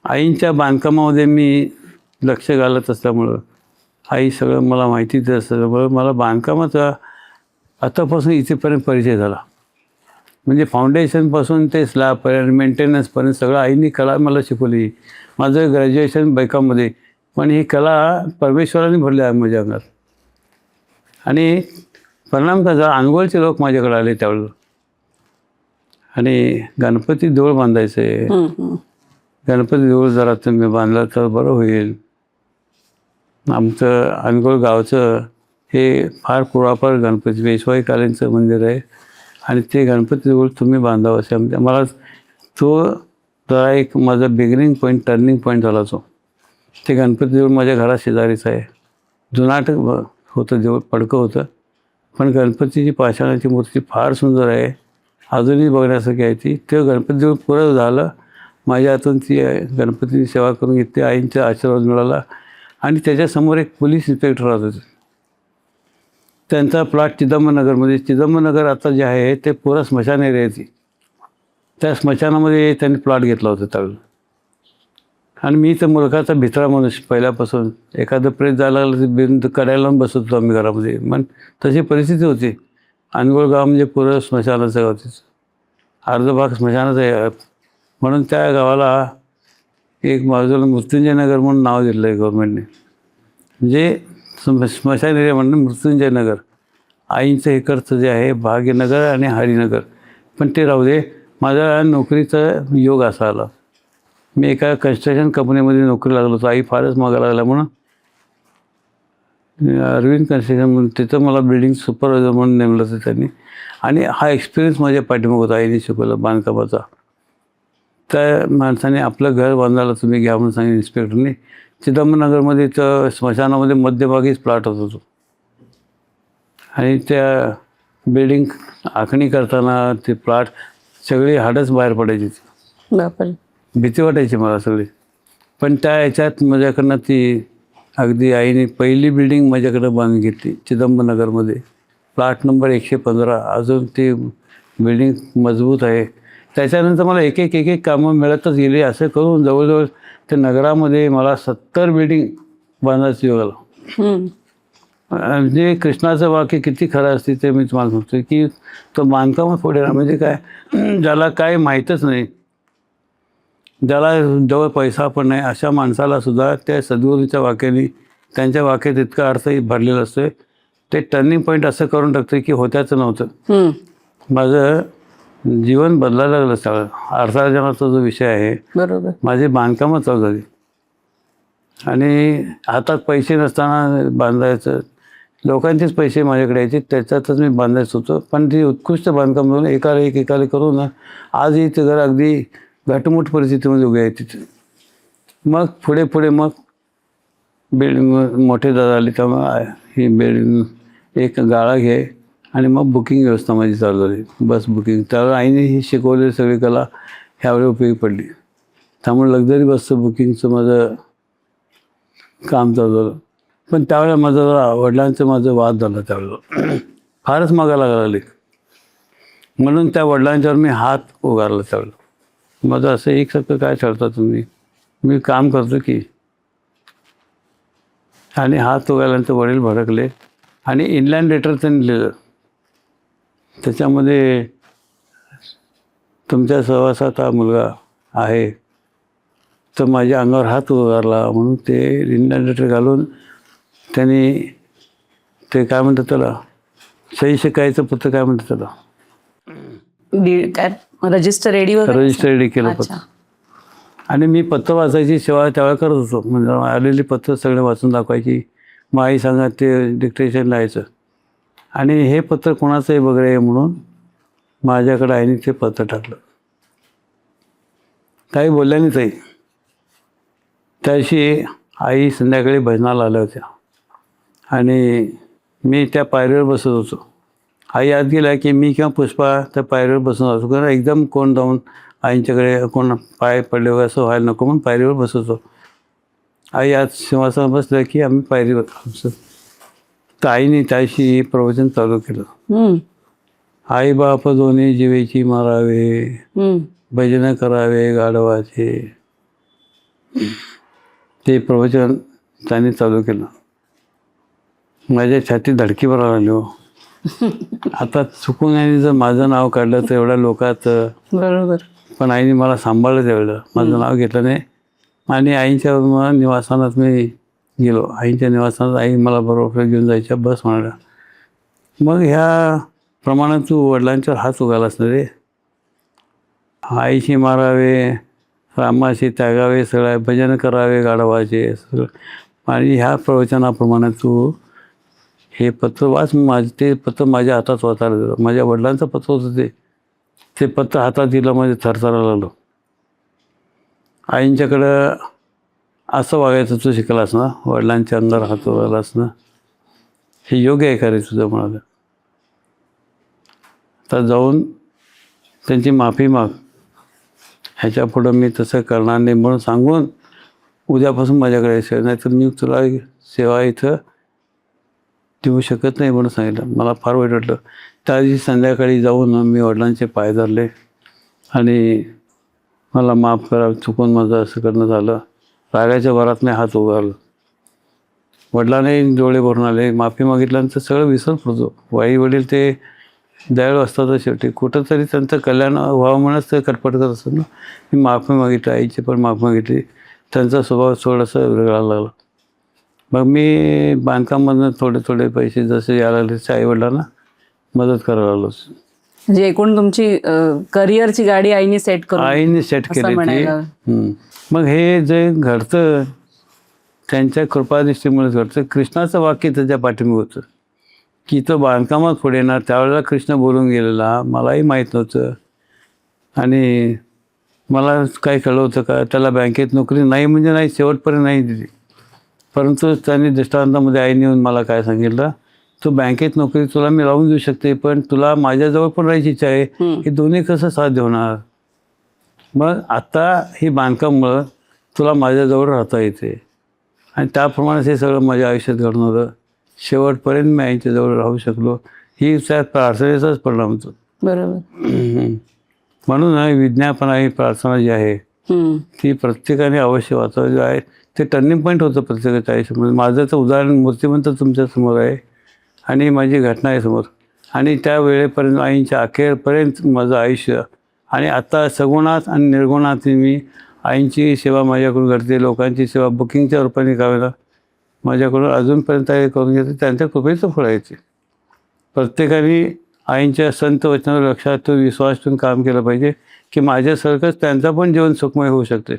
आईंच्या बांधकामामध्ये मी लक्ष घालत असल्यामुळं, आई सगळं मला माहिती देत असल्यामुळं मला बांधकामाचा आतापासून इथेपर्यंत परिचय झाला. म्हणजे फाउंडेशनपासून ते स्लॅबपर्यंत मेंटेनन्सपर्यंत सगळं आईनी कला मला शिकवली. माझं ग्रॅज्युएशन बायकामध्ये, पण ही कला परमेश्वराने भरली आहे माझ्या अंगात. आणि परिणाम कसा, अंगोलचे लोक माझ्याकडे आले त्यावेळेला. आणि गणपती देऊळ बांधायचं आहे, गणपती देऊळ जरा तुम्ही बांधलं तर बरं होईल. आमचं अनगोल गावचं हे फार पुरापार गणपती पेशवाईकालीनचं मंदिर आहे आणि ते गणपती देऊळ तुम्ही बांधावं असे मला तो जरा एक माझा बिगिनिंग पॉईंट, टर्निंग पॉईंट झाला तो. ते गणपती देऊळ माझ्या घरा शेजारीच आहे. जुनाट होतं देऊळ, पडकं होतं, पण गणपतीची पाषाणाची मूर्ती फार सुंदर आहे, अजूनही बघण्यासारखी आहे ती. ते गणपती देऊळ पुरं झालं. माझ्या हातून ती गणपतीची सेवा करून घेतली, आईंचा आशीर्वाद मिळाला. आणि त्याच्यासमोर एक पोलीस इन्स्पेक्टर राहत होते. त्यांचा प्लॉट चिदंबरनगरमध्ये, चिदंबरनगर आता जे आहे ते पुरं स्मशान एरिया आहे. त्या स्मशानामध्ये त्यांनी प्लॉट घेतला होता त्यावेळेला. आणि मी तर मुलगाचा भित्रा माणूस पहिल्यापासून, एखादं प्रेत जायला लागलं तर करायला बसत होतो आम्ही घरामध्ये. मग तशी परिस्थिती होती. अनगोळ गाव म्हणजे पुरं स्मशानाचं गाव, तिचं अर्ध भाग स्मशानाचं आहे. म्हणून त्या गावाला एक बाजूला मृत्युंजय नगर म्हणून नाव दिलं आहे गव्हर्नमेंटने. म्हणजे स्मशान एरिया म्हणून मृत्युंजय नगर. आईंचं इकडचं जे आहे भाग्यनगर आणि हरिनगर. पण ते राहू दे, माझा नोकरीचा योग असा आला. मी एका कन्स्ट्रक्शन कंपनीमध्ये नोकरी लागलो होतो. आई फारच मागायला लागला म्हणून अरविंद कन्स्ट्रक्शन म्हणून तिथं मला बिल्डिंग सुपरवायझर म्हणून नेमलं होतं त्यांनी. आणि हा एक्सपिरियन्स माझ्या पाठीमाग होता, आईने शिकवला बांधकामाचा. त्या माणसाने आपलं घर बांधायला तुम्ही घ्या म्हणून सांगितलं इन्स्पेक्टरने. चिदंबरनगरमध्ये तर स्मशानामध्ये मध्यभागीच प्लॉट होत होतो. आणि त्या बिल्डिंग आखणी करताना ते प्लॉट सगळी हाडच बाहेर पडायची. बापरे. भीती वाटायची मला सगळी. पण त्या ह्याच्यात माझ्याकडनं ती अगदी आईने पहिली बिल्डिंग माझ्याकडं बांधून घेतली चिदंबरनगरमध्ये. Plot number 115. अजून ती बिल्डिंग मजबूत आहे. त्याच्यानंतर मला एक एक कामं मिळतच गेली. असं करून जवळजवळ त्या नगरामध्ये मला 70 बिल्डिंग बांधायचं योग आला. म्हणजे कृष्णाचं वाक्य किती खरं असते ते मी तुम्हाला सांगतो की तो बांधकामच पुढे म्हणजे काय, ज्याला काय माहीतच नाही, ज्याला जवळ पैसा पण नाही, अशा माणसाला सुद्धा त्या सद्गुरूच्या वाक्याने, त्यांच्या वाक्यात इतका अर्थ भरलेला असतोय. ते टर्निंग पॉईंट असं करून टाकतं की होत्याचं नव्हतं. माझं जीवन बदलायला लागलं सगळं. अर्थार्जनाचा जो विषय आहे, बरोबर, माझी बांधकामं चालू झाली. आणि हातात पैसे नसताना बांधायचं, लोकांचेच पैसे माझ्याकडे यायचे, त्याच्यातच मी बांधायचं होतं. पण ती उत्कृष्ट बांधकाम करून एकाला करून ना आजही ते घर अगदी घटमुट परिस्थितीमध्ये उभे आहे तिथे. मग पुढे मग बिल्डिंग मोठे दादा आले, त्यामुळे ही बिल्डिंग एक गाळा घे आणि मग बुकिंग व्यवस्था माझी चालू झाली, बस बुकिंग. त्यावेळेला आईने ही शिकवलेली सगळी कला ह्यावेळी उपयोगी पडली. त्यामुळे लक्झरी बसचं बुकिंगचं माझं काम चालू झालं. पण त्यावेळेला वडिलांचं माझं वाद झालं. त्यावेळेला फारच मागायला लागले, म्हणून त्या वडिलांच्यावर मी हात उगारला. त्यावेळेला माझं असं एकसारखं काय ठरता तुम्ही, मी काम करतो की. आणि हात उगारल्यानंतर वडील भडकले आणि इनलाईन लेटर त्यांनी लिहिलं. त्याच्यामध्ये तुमच्या सहवासात हा मुलगा आहे, तर माझ्या अंगावर हात उगारला म्हणून ते इनलाईन लेटर घालून त्यांनी ते काय म्हणतात त्याला, सही शिकायचं पत्र काय म्हणतात त्याला, काय रजिस्टर रेडी केलं पत्र. आणि मी पत्र वाचायची सेवा त्यावेळेला करत होतो. म्हणजे आलेली पत्र सगळे वाचून दाखवायची. मग आई सांगा ते डिक्टेशन लिहायचं. आणि हे पत्र कोणाचंही वगैरे म्हणून माझ्याकडे आईने ते पत्र टाकलं. काही बोलल्या नाही ताई. त्याशी आई संध्याकाळी भजनाला आल्या होत्या आणि मी त्या पायरीवर बसत होतो. आई आत गेल्या की मी किंवा पुष्पा त्या पायरीवर बसून असतो, कारण एकदम कोण जाऊन आईंच्याकडे कोण पाय पडले वगैरे असं व्हायला नको म्हणून पायरीवर बसवतो. आई आज सिंहासनावर बसल्या की आम्ही पायरीवर बसतो. तर आईने त्याशी प्रवचन चालू केलं. आई बाप दोन्ही जीवेची मारावे, भजन करावे गाढवाचे. ते प्रवचन त्याने चालू केलं. माझ्या छातीत धडकी भरायला लागली हो. आता चुकून आईने जर माझं नाव काढलं तर एवढ्या लोकात, बरोबर. पण आईने मला सांभाळलं त्यावेळेला, माझं नाव घेतलं नाही. आणि आईच्या निवासस्थानात मी गेलो. आईच्या निवासस्थानात आई मला बरोबर घेऊन जायच्या, बस म्हणाल्या. मग ह्या प्रमाणात तू वडिलांच्यावर हात उगालास ना रे. आईशी मारावे, रामाशी त्यागावे, सगळ्या भजन करावे गाढवाचे सगळं. आणि ह्या प्रवचनाप्रमाणे तू हे पत्र वाच. ते पत्र माझ्या हातात वाचायला दिलं. माझ्या वडिलांचं पत्र होतं ते पत्र हातात दिलं, म्हणजे थरथरायला लागलो. आईंच्याकडं असं वागायचं तू शिकलास ना, वडिलांच्या अंगावर हात उगालास ना, हे योग्य आहे का रे तुझं म्हणालं. तर जाऊन त्यांची माफी माग, ह्याच्या पुढं मी तसं करणार नाही म्हणून सांगून उद्यापासून माझ्याकडे यायचं, नाहीतर मी तुला सेवा इथं देऊ शकत नाही म्हणून सांगितलं. मला फार वाईट वाटलं. त्या दिवशी संध्याकाळी जाऊन मी वडिलांचे पाय धरले आणि मला माफ करा, चुकून माझं असं करणं झालं. रागाच्या भरात मी हात उगारला. वडिलांनी डोळे भरून आले. माफी मागितल्यानंतर सगळं विसर पडतो. आई वडील ते दयाळू असतातच शेवटी. कुठंतरी त्यांचं कल्याण व्हावं म्हणूनच ते कटपट करत असतात ना. मी माफी मागितली, आईची पण माफी मागितली. त्यांचा स्वभाव थोडासा वेगळा लागला. मग मी बांधकाममधनं थोडे पैसे जसे यायला लागले तसे आईवडिलांना मदत करायला लागलो. म्हणजे एकूण तुमची करिअरची गाडी आईने सेट करून आईने सेट असं केली ती. म्हणायला. मग हे जे घडतं त्यांच्या कृपादृष्टीमुळेच घडतं. कृष्णाचं वाक्य त्याच्या पाठीमागे होतं की तो बांधकामात पुढे येणार. त्यावेळेला कृष्ण बोलून गेलेला मलाही माहीत नव्हतं. आणि मला काय कळलं होतं का, त्याला बँकेत नोकरी नाही म्हणजे नाही, शेवटपर्यंत नाही दिली. परंतु त्यांनी दृष्टांतामध्ये आईने येऊन मला काय सांगितलं, तू बँकेत नोकरी तुला मी लावून देऊ शकते, पण तुला माझ्याजवळ पण राहायची इच्छा आहे. हे दोन्ही कसं साथ होणार. मग आता ही बांधकाममुळं तुला माझ्याजवळ राहता येते. आणि त्याप्रमाणेच हे सगळं माझ्या आयुष्यात घडून होतं. शेवटपर्यंत मी आईच्याजवळ राहू शकलो. ही त्या प्रार्थनेचाच परिणाम होतो. बरोबर. म्हणून विज्ञापना ही प्रार्थना जी आहे ती प्रत्येकाने अवश्य वाचावी आहे. ते टर्निंग पॉईंट होतं प्रत्येकाच्या आयुष्यामध्ये. माझं तर उदाहरण मूर्तिमंत तुमच्या समोर आहे आणि माझी घटना आहे समोर. आणि त्या वेळेपर्यंत आईच्या अखेरपर्यंत माझं आयुष्य, आणि आता सगुणात आणि निर्गुणात मी आईंची सेवा माझ्याकडून घडते. लोकांची सेवा बुकिंगच्या रूपाने करायला माझ्याकडून अजूनपर्यंत करून घेते. त्यांच्या कृपेचं फळ आहे ते. प्रत्येकाने आईंच्या संत वचनावर लक्षात ठेवून विश्वास ठेवून काम केलं पाहिजे की माझ्यासारखंच त्यांचं पण जीवन सुखमय होऊ शकते.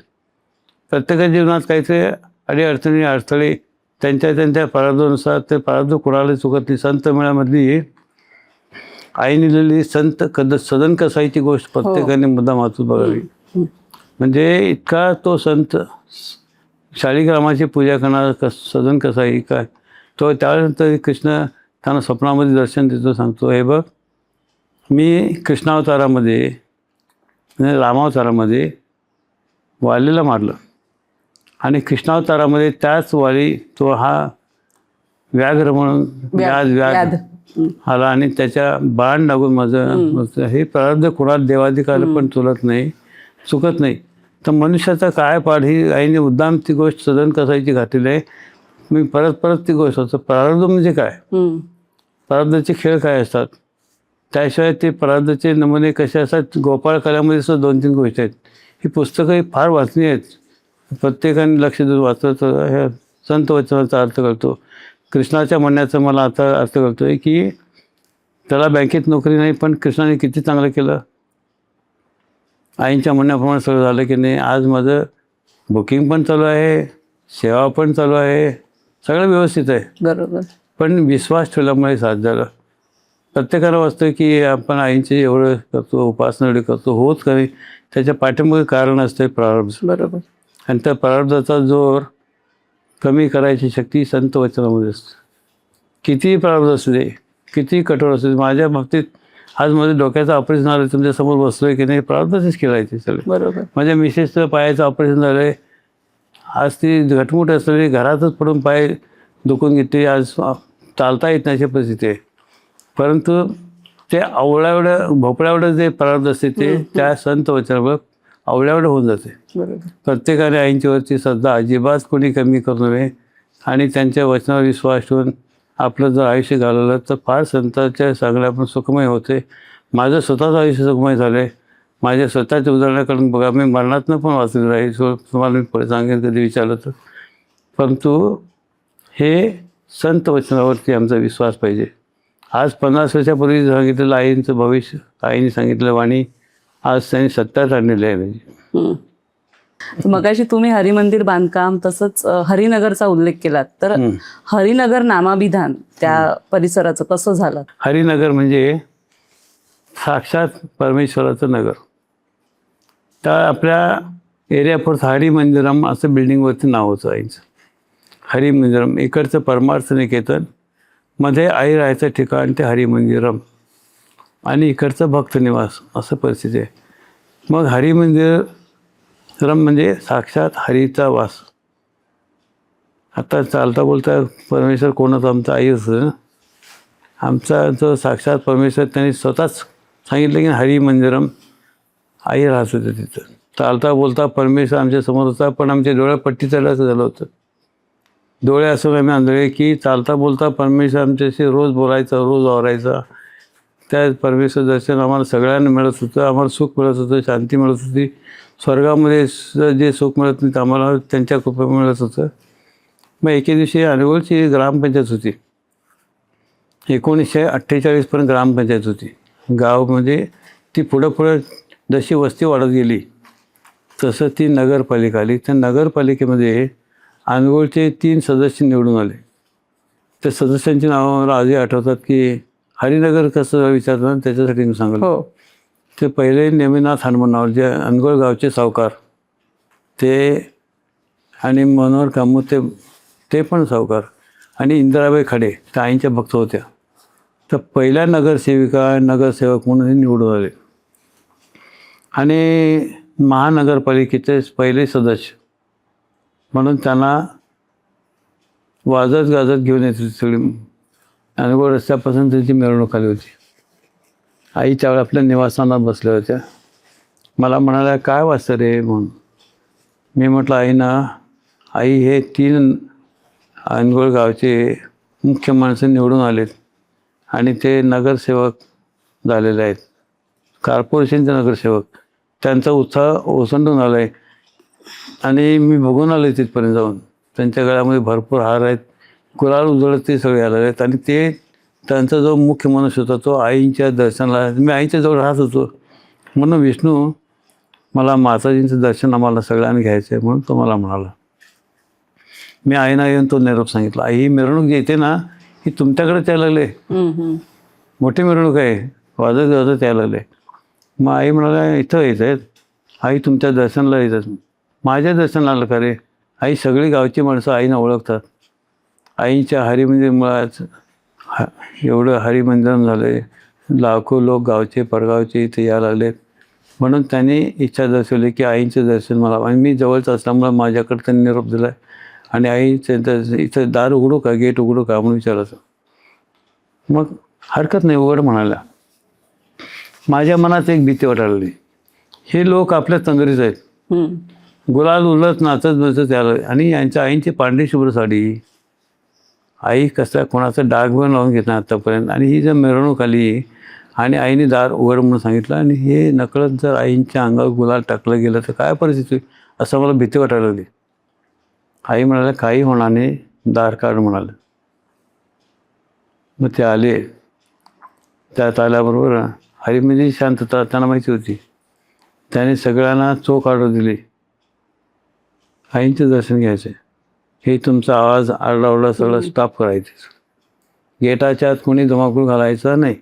प्रत्येकाच्या जीवनात काहीतरी अडीअडचणी अडथळे त्यांच्या प्रारब्धानुसार, ते प्रारब्ध कुणाला चुकत नाही. संत मेळ्यामधली आईने लिहिलेली संत सदन कसाईची गोष्ट प्रत्येकाने मुद्दाम वाचून बघावी. म्हणजे इतका तो संत शालिग्रामाची पूजा करणारा सदन कसाई काय तो. त्यानंतर कृष्ण त्यांना स्वप्नामध्ये दर्शन देतो, सांगतो, हे बघ मी कृष्णावतारामध्ये रामावतारामध्ये वालीला मारलं आणि कृष्णावतारामध्ये त्याच वाली तो हा व्याघ्र म्हणून व्याध आला आणि त्याच्या बाण लागून माझं हे प्रारब्ध कुणाला देवाधिकार पण चुकत नाही. तर मनुष्याचा काय पाठ ही आईने उद्दाम ती गोष्ट सदन कसायची घातलेली आहे. मी परत ती गोष्ट होतं. प्रारब्ध म्हणजे काय, प्रारब्धाचे खेळ काय असतात, त्याशिवाय ते प्रारब्धाचे नमुने कसे असतात. गोपाळ कलामध्ये सुद्धा 2-3 गोष्टी आहेत. ही पुस्तकं फार वाचनीय आहेत. प्रत्येकाने लक्ष देऊन वाचलं तर ह्या संत वचनाचा अर्थ कळतो. कृष्णाच्या म्हणण्याचा मला आता अर्थ कळतो आहे की त्याला बँकेत नोकरी नाही, पण कृष्णाने किती चांगलं केलं. आईंच्या म्हणण्याप्रमाणे सगळं झालं की नाही. आज माझं बुकिंग पण चालू आहे, सेवा पण चालू आहे, सगळं व्यवस्थित आहे. बरोबर. पण विश्वास ठेवल्यामुळे साथ झालं. प्रत्येकाला वाटतं की आपण आईंचे एवढं करतो, उपासना एवढी करतो, होत करी त्याच्या पाठीमागे कारण असते प्रारब्ध. बरोबर. आणि त्या प्रारब्धाचा जोर कमी करायची शक्ती संत वचनामध्ये असते. कितीही प्रारब्ध असू दे, कितीही कठोर असू दे. माझ्या बाबतीत आज माझ्या डोक्याचं ऑपरेशन झालं, तुमच्यासमोर बसलोय की नाही, प्रारब्धच केलायचे सगळे. बरोबर. माझ्या मिसेसचं पायाचं ऑपरेशन झालं आहे. आज ती घटमुट असलेली घरातच पडून पाय दुखून घेते. आज चालता येत नाही अशी परिस्थिती आहे. परंतु ते आवळ्यावढं भोपळ्यावढं जे प्रारब्ध असते ते त्या संत वचनामुळे आवळ्यावढं होऊन जाते. बरोबर. प्रत्येकाने आईंच्यावरची श्रद्धा अजिबात कोणी कमी करू नये आणि त्यांच्या वचनावर विश्वास ठेवून आपलं जर आयुष्य घालवलं तर फार संतांच्या सांगण्या आपण सुखमय होते. माझं स्वतःचं आयुष्य सुखमय झालं आहे. माझ्या स्वतःच्या उदाहरणाकडून बघा, मी मरणातनं पण वाचलेलं आहे. तुम्हाला मी पुढे सांगेन कधी विचारलं तर. परंतु हे संत वचनावरती आमचा विश्वास पाहिजे. आज 50 वर्षापूर्वी सांगितलेलं आईंचं भविष्य, आईने सांगितलं वाणी आज त्यांनी सत्यात आणलेलं आहे. म्हणजे मगाशी तुम्ही हरिमंदिर बांधकाम तसंच हरिनगरचा उल्लेख केलात, तर हरिनगर नामाभिधान त्या परिसराचं कसं झालं? हरिनगर म्हणजे साक्षात परमेश्वराचं नगर. तर आपल्या एरियापुरतं हरी मंदिरम असं बिल्डिंगवरती नाव होतं आईचं. हरी मंदिरम, इकडचं परमार्थ निकेतन, मध्ये आई राहायचं ठिकाण ते हरी मंदिरम आणि इकडचं भक्त निवास असं परिस्थिती आहे. मग हरी मंदिरम म्हणजे साक्षात हरीचा वास. आता चालता बोलता परमेश्वर कोणाचा आमचा आई असतो ना. आमचा जो साक्षात परमेश्वर त्यांनी स्वतःच सांगितलं की हरी मंदिरम, आई राहत होते तिथं. चालता बोलता परमेश्वर आमच्या समोर होता, पण आमच्या डोळ्या पट्टी चढायचं झालं होतं. डोळे असून आम्ही आंधळे की चालता बोलता परमेश्वर आमच्याशी रोज बोलायचा, रोज आवरायचा. त्या परमेश्वर दर्शन आम्हाला सगळ्यांना मिळत होतं. आम्हाला सुख मिळत होतं, शांती मिळत होती. स्वर्गामध्ये जे सुख मिळत नाही ते आम्हाला त्यांच्या कृपेमुळे मिळत होतं. मग एके दिवशी अनगोळची ग्रामपंचायत होती. 1948 पर्यंत ग्रामपंचायत होती. गावमध्ये ती पुढं जशी वस्ती वाढत गेली तसं ती नगरपालिका आली. त्या नगरपालिकेमध्ये अनगोळचे 3 सदस्य निवडून आले. त्या सदस्यांची नावं मला आजही आठवतात की हरिनगर कसं विचारतात त्याच्यासाठी मी सांगलो. हो. ते पहिले नेमिनाथ हनुमान जे अनगोळ गावचे सावकार ते, आणि मनोहर कामत ते पण सावकार, आणि इंदिराबाई खाडे त्या आईंच्या भक्त होत्या. तर पहिल्या नगरसेवक म्हणून हे निवडून आले. आणि महानगरपालिकेचे पहिले सदस्य म्हणून त्यांना वाजत गाजत घेऊन येत होती सगळी. अनगोळ रस्त्यापासून त्यांची मिरवणूक आली होती. आई त्यावेळी आपल्या निवासस्थानात बसल्या होत्या. मला म्हणाल्या काय वाचतं रे म्हणून. मी म्हटलं आई हे 3 अनगोळ गावचे मुख्य माणसं निवडून आलेत आणि ते नगरसेवक झालेले आहेत, कॉर्पोरेशनचे नगरसेवक. त्यांचा उत्साह ओसंडून आला आहे आणि मी बघून आलो आहे तिथपर्यंत जाऊन. त्यांच्या गळ्यामध्ये भरपूर हार आहेत, गुलाल उजळत ते सगळे आलेले आहेत. आणि ते त्यांचा जो मुख्य मनुष्य होता तो आईंच्या दर्शनाला, मी आईच्या जवळ राहत होतो म्हणून विष्णू मला माताजींचं दर्शन आम्हाला सगळ्यांना घ्यायचं आहे म्हणून तो मला म्हणाला. मी आईना येऊन तो निरोप सांगितला. आई, ही मिरवणूक जी येते ना ही तुमच्याकडेच यायला लागले, मोठी मिरवणूक आहे, वाजत यायला लागले. मग आई म्हणाला इथं येत आहेत, आई तुमच्या दर्शनाला येतात. माझ्या दर्शनाला का रे? आई सगळी गावची माणसं आईनं ओळखतात. आईच्या हरिमंदिरमुळेच एवढं हरिमंदिरम झालं आहे. लाखो लोक गावचे परगावचे इथे यायला लागले. म्हणून त्यांनी इच्छा दर्शवली की आईंचं दर्शन मला, आणि मी जवळच असल्यामुळं माझ्याकडे त्यांनी निरोप दिला आहे. आणि आईचं इथं दार उघडू का, गेट उघडू का म्हणून विचारायचं. मग हरकत नाही उघड म्हणाल्या. माझ्या मनात एक भीती वाटायला, हे लोक आपल्या तंगरीच आहेत, गुलाल उलत नाचत बसत यायला, आणि यांच्या आईंची पांढरी शुभ्र साडी. आई कसं कोणाचं डाग पण लावून घेत नाही आत्तापर्यंत. आणि ही जर मिरवणूक आली आणि आईने दार उघड म्हणून सांगितलं आणि हे नकळत जर आईंच्या अंगावर गुलाल टाकलं गेलं तर काय परिस्थिती असं मला भीती वाटायला लागली. आई म्हणाला काही होणार नाही, दार काढ म्हणाले. मग ते आले. त्यात आल्याबरोबर हरिमध्ये शांतता त्यांना माहिती होती. त्याने सगळ्यांना चोख ऑर्डर दिली, आईंचं दर्शन घ्यायचं, हे तुमचा आवाज आरडाओरडा सगळं स्टॉप करायचं, गेटाच्या आत कोणी धुमाकूळ घालायचा नाही.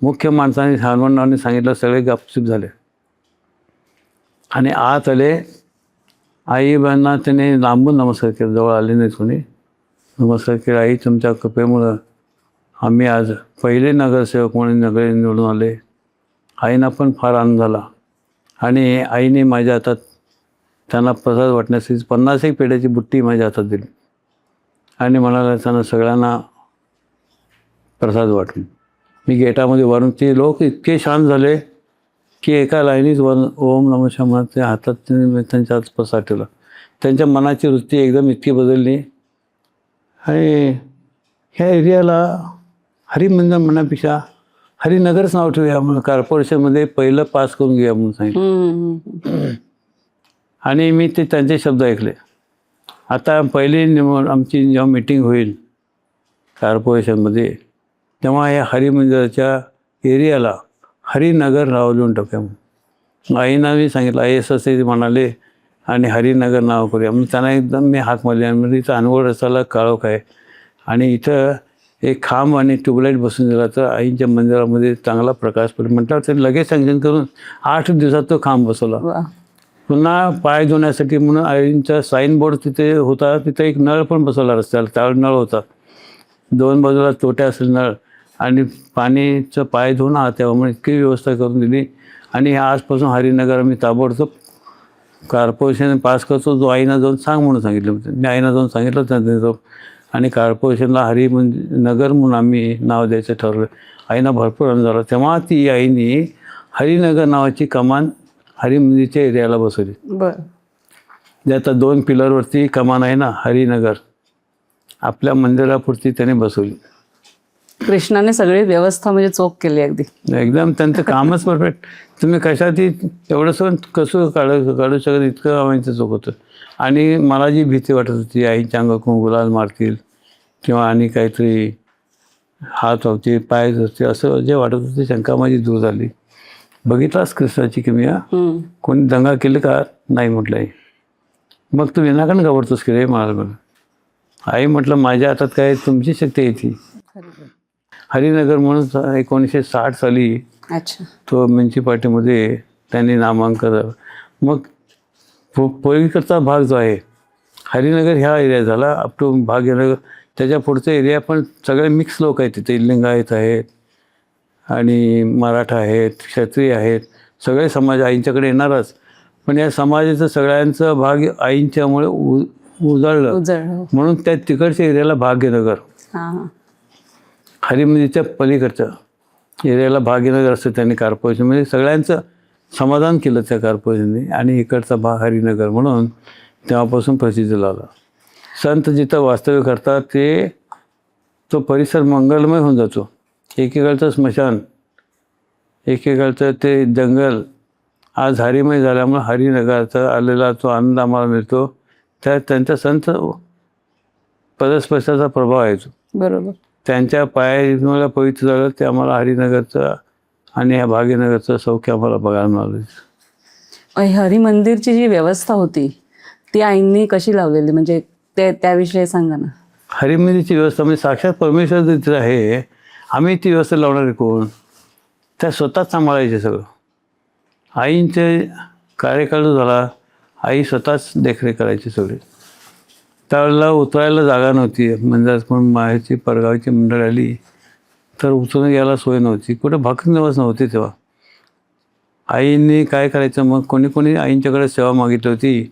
मुख्य माणसाने हनुमानरावांनी सांगितलं, सगळे गपचूप झाले आणि आत आले. आईबांना त्याने लांबून नमस्कार केला, जवळ आले नाहीत कोणी. नमस्कार केला, आई तुमच्या कृपेमुळं आम्ही आज पहिले नगरसेवक म्हणून नगर निवडून आले. आईना पण फार आनंद झाला आणि आईने माझ्या हातात त्यांना प्रसाद वाटण्यासाठी 50 पेढ्याची बुट्टी माझ्या हातात दिली आणि म्हणाला त्यांना सगळ्यांना प्रसाद वाटून. मी गेटामध्ये वरून ते लोक इतके शांत झाले की एका लाईनीत ओम नमः शिवाय ते हातात त्यांच्या हात प्रसाद ठेवला. त्यांच्या मनाची वृत्ती एकदम इतकी बदलली आणि ह्या एरियाला हरिमंदिर म्हणण्यापेक्षा हरिनगरच नाव ठेवूया म्हणून कॉर्पोरेशनमध्ये पहिलं पास करून घेऊया म्हणून सांगितलं. आणि मी ते त्यांचे शब्द ऐकले. आता पहिली आमची जेव्हा मीटिंग होईल कॉर्पोरेशनमध्ये तेव्हा या हरिमंदिराच्या एरियाला हरिनगर नाव लिहून टाकूया म्हणून. आईना मी सांगितलं, आई असं म्हणाले आणि हरिनगर नाव करूया म्हणून त्यांना एकदम मी हाक मारली. आणि म्हणजे इथं अनवड रस्त्याला काळोख आहे आणि इथं एक खांब आणि ट्यूबलाईट बसून दिला तर आईच्या मंदिरामध्ये चांगला प्रकाश पडेल म्हटलं. ते लगेच सँक्शन करून 8 दिवसात तो खांब बसवला. पुन्हा पाय धुण्यासाठी म्हणून आईंचा साईन बोर्ड तिथे होता, तिथे एक नळ पण बसवला रस्त्याला. त्यावर नळ होता, 2 बाजूला तोट्या असेल नळ आणि पाणीचं पाय धुवून त्यामुळे इतकी व्यवस्था करून दिली. आणि आजपासून हरिनगर आम्ही ताबडतोब कॉर्पोरेशन पास करतो. जो आईना जाऊन सांग म्हणून सांगितलं होतं. मी आईना जाऊन सांगितलं त्यांचं आणि कॉर्पोरेशनला नगर म्हणून आम्ही नाव द्यायचं ठरवलं. आईना भरपूर आनंद झाला. तेव्हा ती आईने हरिनगर नावाची कमान हरिमंदिरच्या एरियाला बसवली. बरं. जे आता 2 पिलरवरती कमान आहे ना हरिनगर, आपल्या मंदिरापुरती त्याने बसवली. कृष्णाने सगळी व्यवस्था म्हणजे चोख केली अगदी. एकदम त्यांचं कामच परफेक्ट. तुम्ही कशातही एवढंसं कसं काढू शकत, इतकं आमचं चोख होतं. आणि मला जी भीती वाटत होती आईच्या अंगाकडून गुलाल मारतील किंवा आणि काहीतरी हात होते पाय होते असं जे वाटत होते, शंका माझी दूर झाली. बघितलास कृष्णाची किमया, कोणी दंगा केली का नाही म्हटलं. आई मग तू विनाकारण घाबरतोस की रे मला. आई म्हटलं माझ्या हातात काय, तुमची शक्ती आहे ती. हरिनगर म्हणून 1960 साली अच्छा तो म्युन्सिपाल्टीमध्ये त्यांनी नामांकन. मग पलीकडचा भाग जो आहे हरिनगर ह्या एरिया झाला अप टू भाग्यनगर. त्याच्या पुढचा एरिया पण सगळे मिक्स लोक आहेत तिथे. लिंगायत आहेत आणि मराठा आहेत, क्षत्रिय आहेत, सगळे समाज आईंच्याकडे येणारच. पण या समाजाचं सगळ्यांचा भाग आईंच्यामुळे उजळलं म्हणून त्या तिकडच्या एरियाला भाग्यनगर, हरिमंदिरच्या पलीकडच्या एरियाला भाग्यनगर असं त्यांनी कॉर्पोरेशनमध्ये सगळ्यांचं समाधान केलं त्या कॉर्पोरेशनने. आणि इकडचा भाग हरिनगर म्हणून तेव्हापासून प्रसिद्ध झाला. संत जिथं वास्तव्य करतात ते तो परिसर मंगलमय होऊन जातो. एकेकाळचं स्मशान, एकेकाळचं ते जंगल आज हरिमय झाल्यामुळे हरिनगरचा आलेला तो आनंद आम्हाला मिळतो. त्यात त्यांच्या संत पदस्पर्शाचा प्रभाव आहे तो. बरोबर. त्यांच्या पायामुळे पवित्र झालं ते आम्हाला हरिनगरचं आणि ह्या भाग्यनगरचं सौख्य आम्हाला बघायला मिळालं. हरिमंदिरची जी व्यवस्था होती ती आईंनी कशी लावलेली, म्हणजे त्याविषयी सांगा ना. हरिमंदिरची व्यवस्था म्हणजे साक्षात परमेश्वर तिथे आहे, आम्ही ती व्यवस्था लावणारे कोण? त्या स्वतःच सांभाळायचे सगळं. आईंचे कार्यकाळ जो झाला, आई स्वतःच देखरेख करायची सगळी. त्यावेळेला उतरायला जागा नव्हती. मंदिरात कोण माहेरची परगावची मंडळ आली तर उतरून यायला सोय नव्हती, कुठे भाकरी निवास नव्हती. तेव्हा आईंनी काय करायचं, मग कोणी कोणी आईंच्याकडे सेवा मागितली होती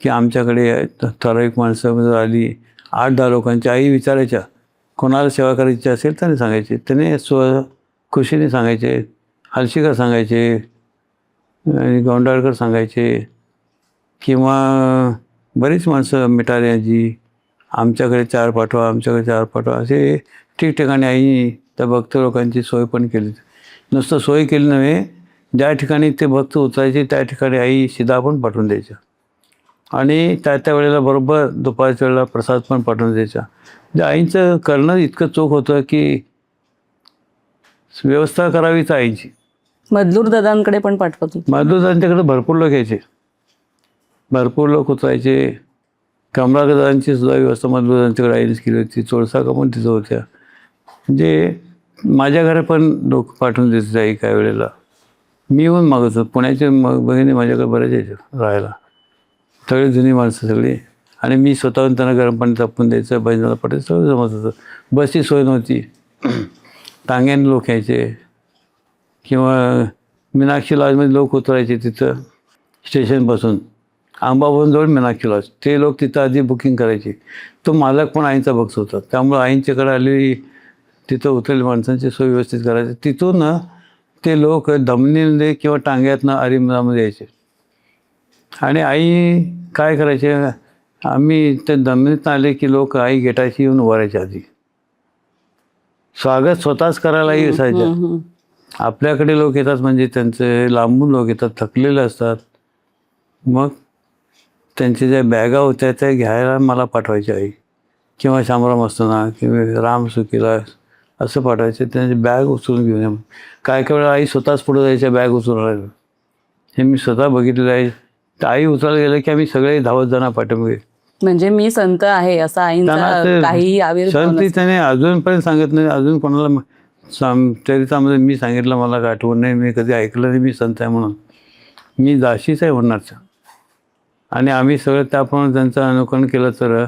की आमच्याकडे ठराविक माणसं आली 8-10 लोकांची. आई विचारायच्या कोणाला सेवा करायची असेल त्याने सांगायचे. त्याने खुशीने सांगायचे. हलशीकर सांगायचे आणि गोंडाळकर सांगायचे किंवा बरीच माणसं मिटाऱ्याची आमच्याकडे 4 पाठवा, आमच्याकडे 4 पाठवा, असे ठिकठिकाणी आई त्या भक्त लोकांची सोय पण केली. नुसतं सोय केली नव्हे, ज्या ठिकाणी ते भक्त उतरायचे त्या ठिकाणी आई शिदा पण पाठवून द्यायच्या आणि त्या वेळेला बरोबर दुपारच्या वेळेला प्रसाद पण पाठवून द्यायचा. म्हणजे आईंचं करणं इतकं चोख होतं की व्यवस्था करावीच आईची. मधलूर दादांकडे पण पाठवत होते. मधलूर दादांच्याकडे भरपूर लोक यायचे, भरपूर लोक उतरायचे. कमलादादांची सुद्धा व्यवस्था मधलूर दादांच्याकडे आईनेच केली होती. चोळसाका पण तिथं होत्या. म्हणजे माझ्या घरी पण लोक पाठवून देत आई काही वेळेला. मी येऊन मागत होतो. पुण्याचे भगिनी माझ्याकडे बरेच यायचे राहायला. सगळी जुनी माणसं सगळी. आणि मी स्वतःहून त्यांना गरम पाणी तापून द्यायचं, भजनाला पाठायचं, सगळं जमत होतं. बसची सोय नव्हती. टांग्याने लोक यायचे किंवा मीनाक्षी लॉजमध्ये लोक उतरायचे तिथं स्टेशनपासून. आंबाभवन जवळ मीनाक्षी लॉज, ते लोक तिथं आधी बुकिंग करायचे. तो मालक पण आईंचा भक्त होता, त्यामुळं आईंच्याकडे आलेली तिथं उतरलेल्या माणसांची सोय व्यवस्थित करायची. तिथून ते लोक धमनीमध्ये किंवा टांग्यातनं अरिमदामध्ये यायचे. आणि आई काय करायचे, आम्ही त्या धमनीत आले की लोक आई गेटाशी येऊन उभारायच्या आधी. स्वागत स्वतःच करायलाही असायचं. आपल्याकडे लोक येतात म्हणजे त्यांचे लांबून लोक येतात, थकलेले असतात. मग त्यांच्या ज्या बॅगा होत्या त्या घ्यायला मला पाठवायची आई, किंवा शामराव असताना किंवा राम सुखीला असं पाठवायचं. त्यांची बॅग उचलून घेऊन या. काय काय वेळा आई स्वतःच पुढे जायच्या बॅग उचलून. हे मी स्वतः बघितलेलं आहे. तर आई उचलायला गेलं की आम्ही सगळे धावत जाणार पाठीमागे. म्हणजे मी संत आहे असं आईंचा काही आविर्भाव संत त्याने अजूनपर्यंत सांगत नाही. अजून कोणाला चरित्रामध्ये मी सांगितलं मला काय आठवण नाही, मी कधी ऐकलं नाही मी संत आहे म्हणून. मी दाशीच आहे म्हणणारचा. आणि आम्ही सगळं त्याप्रमाणे त्यांचं अनुकरण केलं तर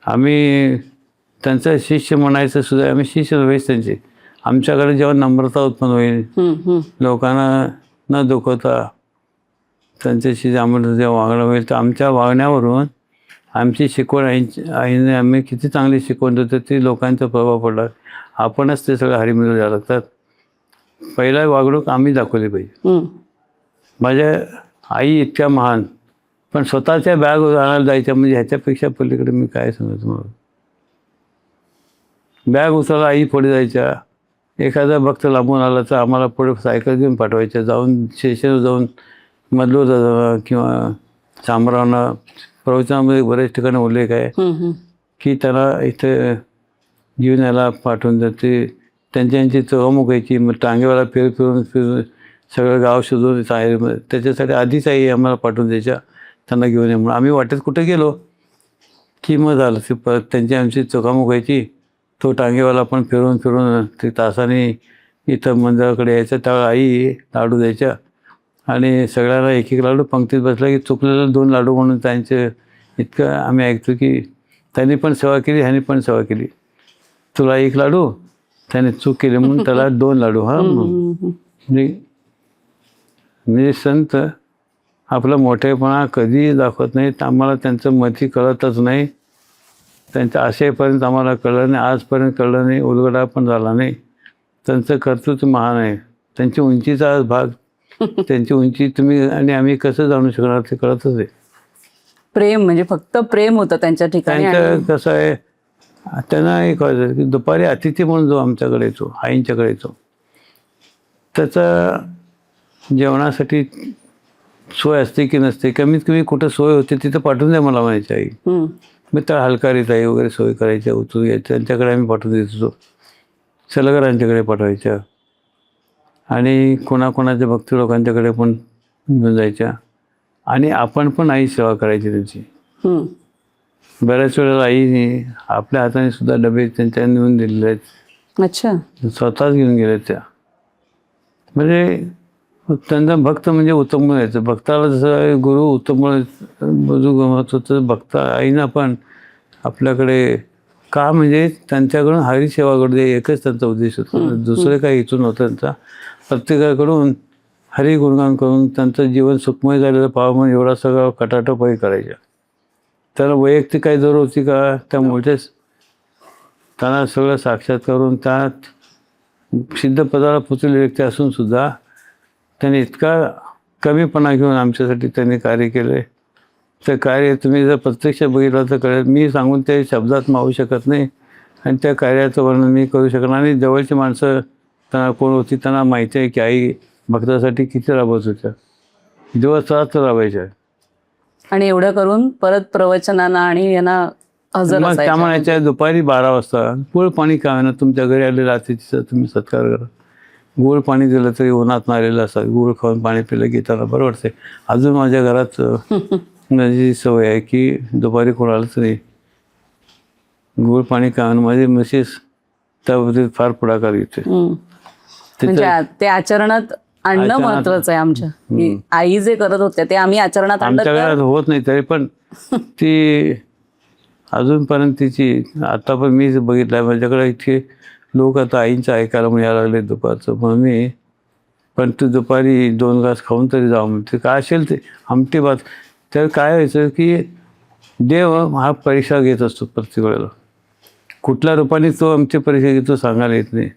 आम्ही त्यांचं शिष्य म्हणायचं सुद्धा. आम्ही शिष्य नव्हेच त्यांचे. आमच्याकडे जेव्हा नम्रता उत्पन्न होईल, लोकांना न दुखवता त्यांच्याशी आम्हाला जेव्हा वागणं होईल, तर आमच्या वागण्यावरून आमची शिकवण आईने आम्ही किती चांगली शिकवण देतो ती लोकांचा प्रभाव पडला. आपणच ते सगळं हरिमिळ द्यावं लागतात. पहिला वागणूक आम्ही दाखवली पाहिजे. माझ्या आई इतक्या महान, पण स्वतःच्या बॅग आणायला जायच्या म्हणजे ह्याच्यापेक्षा पलीकडे मी काय सांगतो मला. बॅग उचलायला आई पुढे जायच्या. एखादा भक्त लांबून आला तर आम्हाला पुढे सायकल घेऊन पाठवायच्या. जाऊन स्टेशनवर जाऊन मधलूर किंवा शामरावनं प्रवचनामध्ये बरेच ठिकाणी उल्लेख आहे की त्याला इथं घेऊन यायला पाठवून जाते. त्यांची चौमुख यायची. मग टांगेवाला फिरून सगळं गाव शोधून त्याच्यासाठी आधीच आई आम्हाला पाठवून द्यायच्या त्यांना घेऊन या म्हणून. आम्ही वाटेत कुठे गेलो की मग झालं ते परत त्यांची आमची चौकामुख व्हायची. तो टांगेवाला पण फिरून ते तासाने इथं मंदिराकडे यायचं. त्यावेळेला आई लाडू द्यायच्या आणि सगळ्यांना एक एक लाडू पंक्तीत बसला की चुकलेलं 2 लाडू म्हणून त्यांचे इतकं आम्ही ऐकतो की त्यांनी पण सेवा केली, ह्यानी पण सेवा केली. तुला 1 लाडू, त्याने चूक केली म्हणून त्याला 2 लाडू. म्हणजे संत आपला मोठेपणा कधी दाखवत नाहीत. आम्हाला त्यांचं मती कळतच नाही. त्यांच्या आशेपर्यंत आम्हाला कळलं नाही, आजपर्यंत कळलं नाही, उलगडा पण झाला नाही. त्यांचं कर्तृत्व महान आहे. त्यांची उंचीचा भाग, त्यांची उंची तुम्ही आणि आम्ही कसं जाणू शकणार ते कळतच आहे. प्रेम म्हणजे फक्त प्रेम होतं त्यांच्या ठिकाणी. त्यांचं कसं आहे, त्यांना एक व्हायचं की दुपारी अतिथी म्हणून जो आमच्याकडे येतो, आईंच्याकडे येतो, त्याचा जेवणासाठी सोय असते की नसते, कमीत कमी कुठं सोय होते तिथं पाठवून द्या मला म्हणायची आई. मग त्या हलकारीत आई वगैरे सोय करायच्या, उचलून घ्यायच्या, त्यांच्याकडे आम्ही पाठवून देत होतो. सलगरांच्याकडे पाठवायच्या आणि कोणाकोणाच्या भक्त लोकांच्याकडे पण घेऊन जायच्या. आणि आपण पण आई सेवा करायची त्यांची. बऱ्याच वेळेला आईने आपल्या हाताने सुद्धा डबे त्यांच्या नेऊन दिलेले आहेत. अच्छा. स्वतःच घेऊन गेले त्या. म्हणजे त्यांचा भक्त म्हणजे उत्तम यायचं. भक्ताला जसं गुरु उत्तम गमत होतं, भक्त आईनं पण आपल्याकडे का म्हणजे त्यांच्याकडून हरिसेवा करू दे एकच त्यांचा उद्देश होता. दुसरे काही इथून नव्हतं त्यांचा. प्रत्येकाकडून हरी गुणगान करून त्यांचं जीवन सुखमय झालेलं पाहावं म्हणून एवढा सगळा कटाटोपाई करायच्या. त्याला वैयक्तिक काही जरूर होती का, त्यामुळेच त्यांना सगळं साक्षात करून त्यात सिद्धपदाला पोचलेले व्यक्ती असून सुद्धा त्यांनी इतका कमीपणा घेऊन आमच्यासाठी त्यांनी कार्य केले. ते कार्य तुम्ही जर प्रत्यक्ष बघितलं तर कळेल. मी सांगून ते शब्दात मावू शकत नाही आणि त्या कार्याचं वर्णन मी करू शकणार. आणि जवळची माणसं त्यांना कोण होती त्यांना माहिती आहे की आई भक्तासाठी किती राबवत होत्या, दिवस रात्र राबायच्या. आणि एवढं करून परत प्रवचनांना आणि यांना हजर मग त्या असायच्या. म्हणायच्या दुपारी 12 वाजता गोड पाणी का ना तुमच्या घरी आलेल्या अतिथीचा तुम्ही सत्कार करा. गोड पाणी दिलं तरी उन्हात आलेलं असतात, गोड खाऊन पाणी पिलं की त्याला बरं वाटते. अजून माझ्या घरात माझी सवय आहे की दुपारी कोणालाच नाही गोड पाणी का. माझी मिसेस त्याबद्दल फार पुढाकार घेते. म्हणजे ते आचरणात आणणं महत्वाचं आहे आमच्या, की आई जे करत होत्या ते आम्ही आचरणात आणलं आमच्या तर घरात होत नाही तरी पण ती अजूनपर्यंत तिची आता पण मी बघितलं माझ्याकडे इतके लोक आता आईंचं ऐकायला मिळायला लागले दुपारचं. म्हणून मी पण तू दुपारी 2 घास खाऊन तरी जाऊ म्हणते. काय असेल ते आमटी भात. तर काय व्हायचं की देव हा परीक्षा घेत असतो प्रत्येक वेळेला. कुठल्या रूपाने तो आमची परीक्षा घेतो सांगायला येत नाही.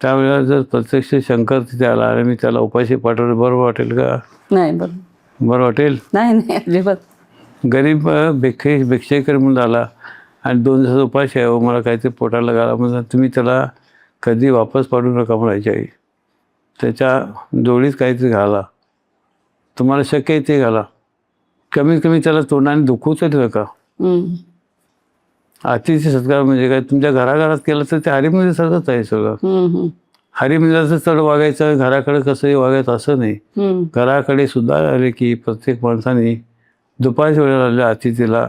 त्यावेळेला जर प्रत्यक्ष शंकर तिथे आला आणि मी त्याला उपाशी पाठवलं बरं वाटेल का? नाही बरं वाटेल? नाही अजिबात. गरीब भिक्षेकरी म्हणून आला आणि 2 दिवसाचा उपाशी आहे, मला काहीतरी पोटाला घाला म्हणजे तुम्ही त्याला कधी वापस पाठवू नका म्हणायची आई. त्याच्या जोडीत काहीतरी घाला, तुम्हाला शक्य आहे ते घाला, कमीत कमी त्याला तोंडाने दुखवू तरी नका. अतिथी सत्कार म्हणजे काय, तुमच्या घराघरात केलं तर ते हरिमंदिर सारखंच आहे सगळं. हरिमंदिराचं चढ वागायचं, घराकडे कसंही वागायचं असं नाही. घराकडे सुद्धा आले की प्रत्येक माणसाने दुपारच्या वेळेला आलेल्या अतिथीला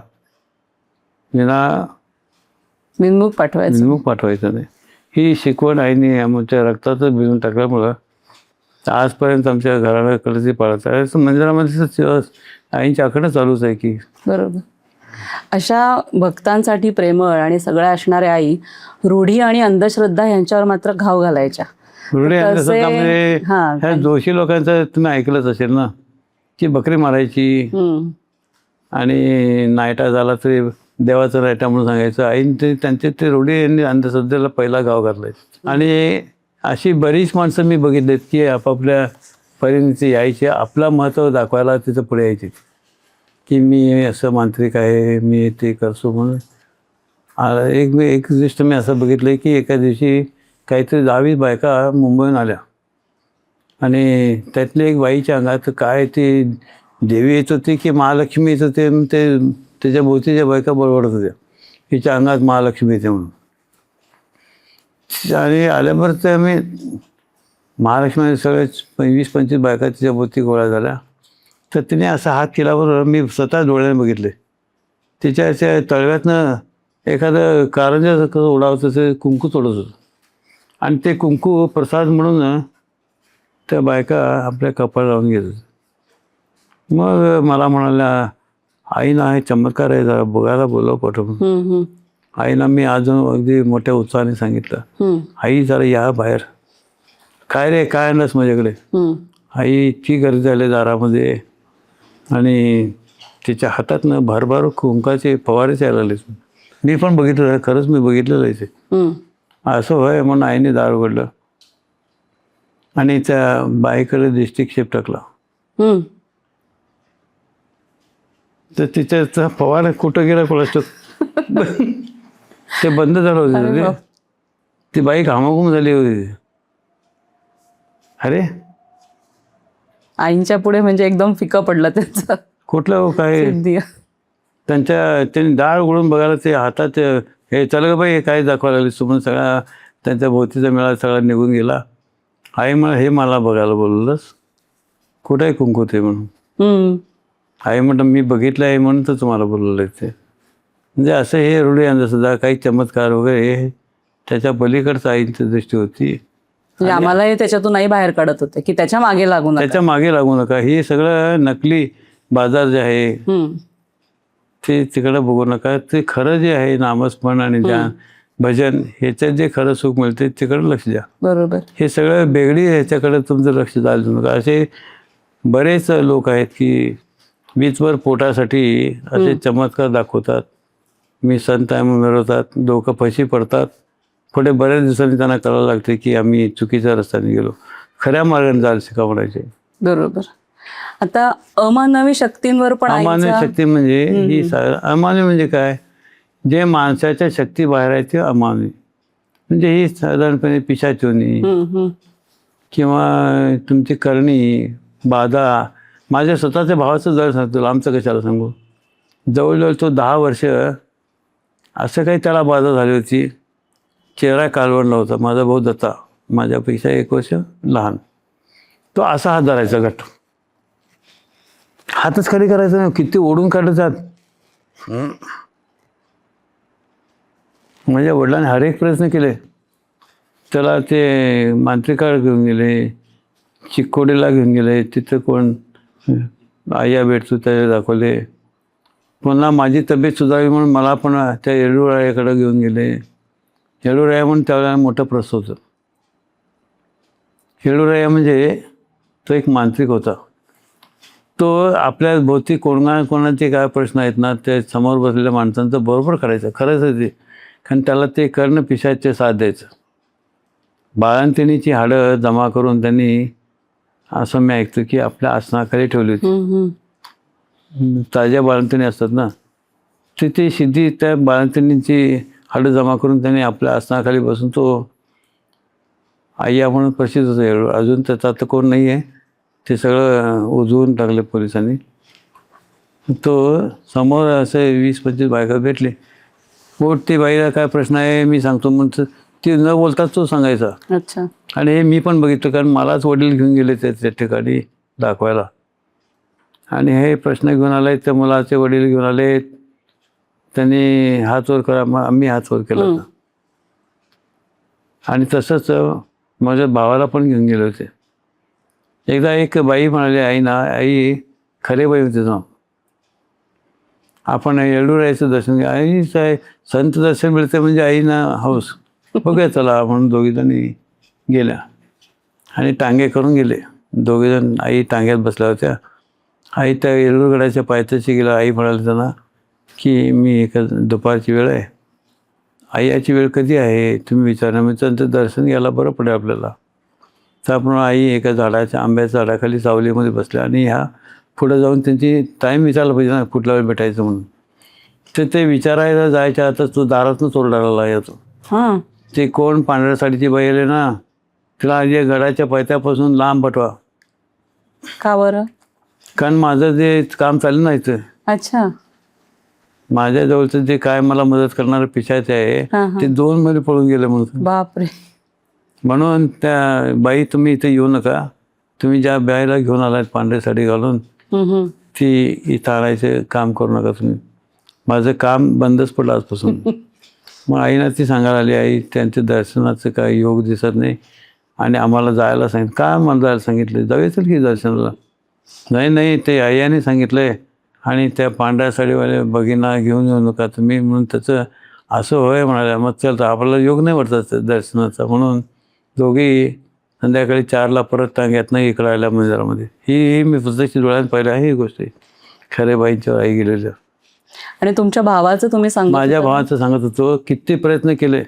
विनमुख पाठवायचं नाही. ही शिकवण आईने आमच्या रक्तातच भिजून टाकल्यामुळं आजपर्यंत आमच्या घराकडे ते पाळत आहे. मंदिरामध्ये आईच्या आकडे चालूच आहे की. बरोबर. अशा भक्तांसाठी प्रेमळ आणि सगळ्या असणाऱ्या आई रूढी आणि अंधश्रद्धा यांच्यावर मात्र घाव घालायच्या. रूढी अंधश्रद्धा म्हणजे ह्या जोशी लोकांचं तुम्ही ऐकलंच असेल ना, की बकरी मारायची आणि नायटा झाला तरी देवाचा नायटा म्हणून सांगायचं. आईने त्यांचे ते रूढी यांनी अंधश्रद्धेला पहिला घाव घातलाय. आणि अशी बरीच माणसं मी बघितलेत की आपापल्या परिणिती यायची, आपला महत्त्व दाखवायला तिथं पुढे यायची की मी असं मांत्रिक आहे, मी ते करतो म्हणून. एक दृष्ट मी असं बघितलं की एका दिवशी काहीतरी 10-20 बायका मुंबईहून आल्या आणि त्यातली एक बाईच्या अंगात काय ती देवी येत होती की महालक्ष्मी येत होते, ते त्याच्या भोवतीच्या बायका बरोबरत होत्या हिच्या अंगात महालक्ष्मी येते म्हणून. आणि आल्यावर ते आम्ही महालक्ष्मी सगळे 20-25 बायका तिच्या भोवती गोळा झाल्या. तर तिने असा हात केल्यावर मी स्वतः डोळ्याने बघितले तिच्या तळव्यातनं एखादं कारंजा कसं उडावतं ते कुंकू तोडत होतं आणि ते कुंकू प्रसाद म्हणून त्या बायका आपल्या कपाळाला लावून घेत होत्या. मग मला म्हणाल्या आईना हे चमत्कार आहे, जरा बघायला बोलव पाठवून. आईला मी अजून अगदी मोठ्या उत्साहाने सांगितलं, आई जरा या बाहेर. काय रे काय आणलंस माझ्याकडे? आई इतकी गर्दी झाली दारामध्ये आणि तिच्या हातातनं भरभर कुंकाचे फवारे यायला लागले. मी पण बघितलं, खरंच मी बघितलेलं आहे ते. असं होय म्हणून आईने दार उघडलं आणि त्या बाईकडे दृष्टिक्षेप टाकला. तर तिच्या फवारा कुठं गेला कोणाचं ते बंद झालं होतं. ती बाई घामाघूम झाली होती. अरे आईंच्या पुढे म्हणजे एकदम फिका पडला त्यांचा कुठलं काय. त्यांनी डाळ उघडून बघायला ते हातात हे चल ग बाई काय दाखवायला लागली म्हणून सगळा त्यांच्या भोवतीचा मेळा सगळा निघून गेला. आई मला हे मला बघायला बोललंस, कुठं आहे कुंकू ते म्हणून. आई म्हटलं मी बघितलं आहे म्हणून तर तुम्हाला बोलवलं आहे ते. म्हणजे असं हे रूढी अंधश्रद्धा काही चमत्कार वगैरे त्याच्या पलीकडचं आईंची दृष्टी होती. आम्हालाही त्याच्यातून आई बाहेर काढत होते की त्याच्या मागे लागू नका, त्याच्या मागे लागू नका. हे सगळं नकली बाजार जे आहे ते तिकडं बघू नका. ते खरं जे आहे नामस्मरण आणि ध्यान भजन ह्याच्यात जे खरं सुख मिळते तिकडे लक्ष द्या. बरोबर. हे सगळं बेगडी ह्याच्याकडे तुमचं लक्ष जायला नका. असे बरेच लोक आहेत की वीजवर पोटासाठी असे चमत्कार दाखवतात. मी संत आहे म्हणून मिळवतात, लोक फशी पडतात. पुढे बऱ्याच दिवसांनी त्यांना कळायला लागते की आम्ही चुकीच्या रस्त्याने गेलो, खऱ्या मार्गाने जायला शिकवण्याचे. बरोबर. आता अमानवी शक्तींवर पण अमानवी शक्ती म्हणजे ही अमानवी म्हणजे काय, जे माणसाच्या शक्ती बाहेर आहे ते अमानवी. म्हणजे ही साधारणपणे पिशाचोनी किंवा तुमची करणी बाधा. माझ्या स्वतःच्या भावाचं जर सांगतो, आमचं कशाला सांगू. जवळजवळ तो 10 वर्ष असं काही त्याला बाधा झाली होती. चेहरा कालवडला होता. माझा भाऊ दत्ता माझ्यापेक्षा 1 वर्ष लहान. तो असा हात धरायचा घट्ट, हातच खाली करायचा नाही. किती ओढून काढलं जात. माझ्या वडिलांनी हर एक प्रयत्न केले. त्याला ते मांत्रिकाकडे घेऊन गेले, चिकोडीला घेऊन गेले, तिथं कोण आया भेटतो त्याला दाखवले. पुन्हा माझी तब्येत सुधारली म्हणून मला पण त्या येळूरायाकडे घेऊन गेले. येळूराया म्हणून त्यावेळेला मोठं प्रस्त होतं. येळूराया म्हणजे तो एक मांत्रिक होता. तो आपल्या भोवती कोणाचे काय प्रश्न आहेत ना ते समोर बसलेल्या माणसांचं बरोबर करायचं, खरंच ते. कारण त्याला ते कर्ण पिशाचे साथ द्यायचं. बाळंतिणीची हाडं जमा करून त्यांनी, असं मी ऐकतो की आपल्या आसनाखाली ठेवली होती. ताज्या बाळंतिणी असतात ना, तिथे सिद्धी त्या बाळंतिणीची हाडं जमा करून त्यांनी आपल्या आसनाखाली बसून तो आय्या म्हणून प्रसिद्ध होतो. अजून त्याचा आता कोण नाही आहे, ते सगळं उजवून टाकले पोलिसांनी. तो समोर असे 20-25 बायका भेटले. पोट ते बाईला काय प्रश्न आहे मी सांगतो म्हणून ती न बोलताच तो सांगायचा. अच्छा. आणि हे मी पण बघितलं, कारण मलाच वडील घेऊन गेले त्या ठिकाणी दाखवायला. आणि हे प्रश्न घेऊन आले, त्या मुलाचे वडील घेऊन आले, त्यांनी हात वर करा, मग आम्ही हात वर केला होता. आणि तसंच माझ्या भावाला पण घेऊन गेले होते. एकदा एक बाई म्हणाली, आई ना, आई खरे बाई होते ना, आपण येळूरायाचं दर्शन घ्या. आई संत दर्शन मिळते म्हणजे आई ना हौस, बघूया चला म्हणून दोघीजणी गेल्या आणि टांगे करून गेले. दोघेजण, आई टांग्यात बसल्या होत्या. आई त्या येळूरगडाच्या पायथ्याशी गेला. आई म्हणाली त्यांना की मी एका दुपारची वेळ आहे, आईची वेळ कधी आहे तुम्ही विचारा, मी त्यांचं दर्शन घ्यायला बरं पडेल आपल्याला. त्याप्रमाणे आई एका झाडाच्या, आंब्याच्या झाडाखाली सावलीमध्ये बसल्या आणि ह्या पुढं जाऊन त्यांची टाईम विचारला पाहिजे ना कुठल्या वेळ भेटायचं म्हणून. तर ते विचारायला जायच्या आताच तो दारातून चोरडायला येतो. हां. ते कोण पांढऱ्या साडीची बाई आले ना, तिला जे गडाच्या पायथ्यापासून लांब पाठवा. का बरं? कारण माझं जे काम चाललं नाही इथं, अच्छा. माझ्या जवळचं जे काय मला मदत करणारं पिशाचे आहे ते 2 महिने पळून गेले म्हणून. बापरे. म्हणून त्या बाई तुम्ही इथे येऊ नका, तुम्ही ज्या बाईला घेऊन आलात पांढरी साडी घालून ती इथं आणायचं काम करू नका तुम्ही. माझं काम बंदच पडलं आजपासून. मग आईनं ती सांगायला आली, आई त्यांच्या दर्शनाचं काय योग दिसत नाही आणि आम्हाला जायला सांगितलं. का मला जायला सांगितलं, जायचं की दर्शनाला? नाही ते आईने सांगितलंय आणि त्या पांढऱ्या साडीवाल्या भगिना घेऊन येऊ नका तुम्ही म्हणून. त्याचं असं होय म्हणाल्या. मग चल आपल्याला योग नाही वाटत दर्शनाचा, म्हणून दोघी संध्याकाळी 4ला परत टांग्यात नाही इकडं आल्या मंदिरामध्ये. ही मी प्रत्यक्ष डोळ्यात पाहिलं आहे ही गोष्ट. खरे बाईंच्यावर आई गेलेल्या. आणि तुमच्या भावाचं तुम्ही सांगा. माझ्या भावाचं सांगत होतो, किती प्रयत्न केले.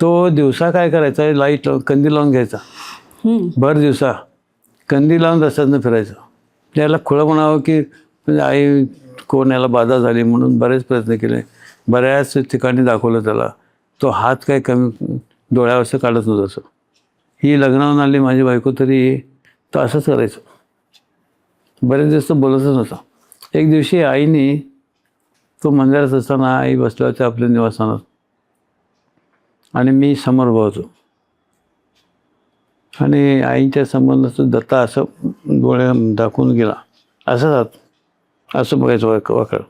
तो दिवसा काय करायचा, लाईट कंदी लावून घ्यायचा, भर दिवसा कंदी लावून रस्त्यातनं फिरायचं. त्याला खुळं म्हणावं की आई कोण याला बाधा झाली म्हणून बरेच प्रयत्न केले. बऱ्याच ठिकाणी दाखवलं त्याला. तो हात काय कमी डोळ्यावरचं काढत नव्हतं. असं ही लग्नावरून आली माझी बायको तरी तो असंच करायचं. बरेच दिवस तो बोलतच नव्हता. एक दिवशी आईने, तो मंदिरात असताना आई बसल्या होत्या आपल्या निवासस्थानात आणि मी समोर उभा होतो आणि आईच्या समोर दत्ता असं डोळ्या दाखवून गेला. असं बघायचं वाकड.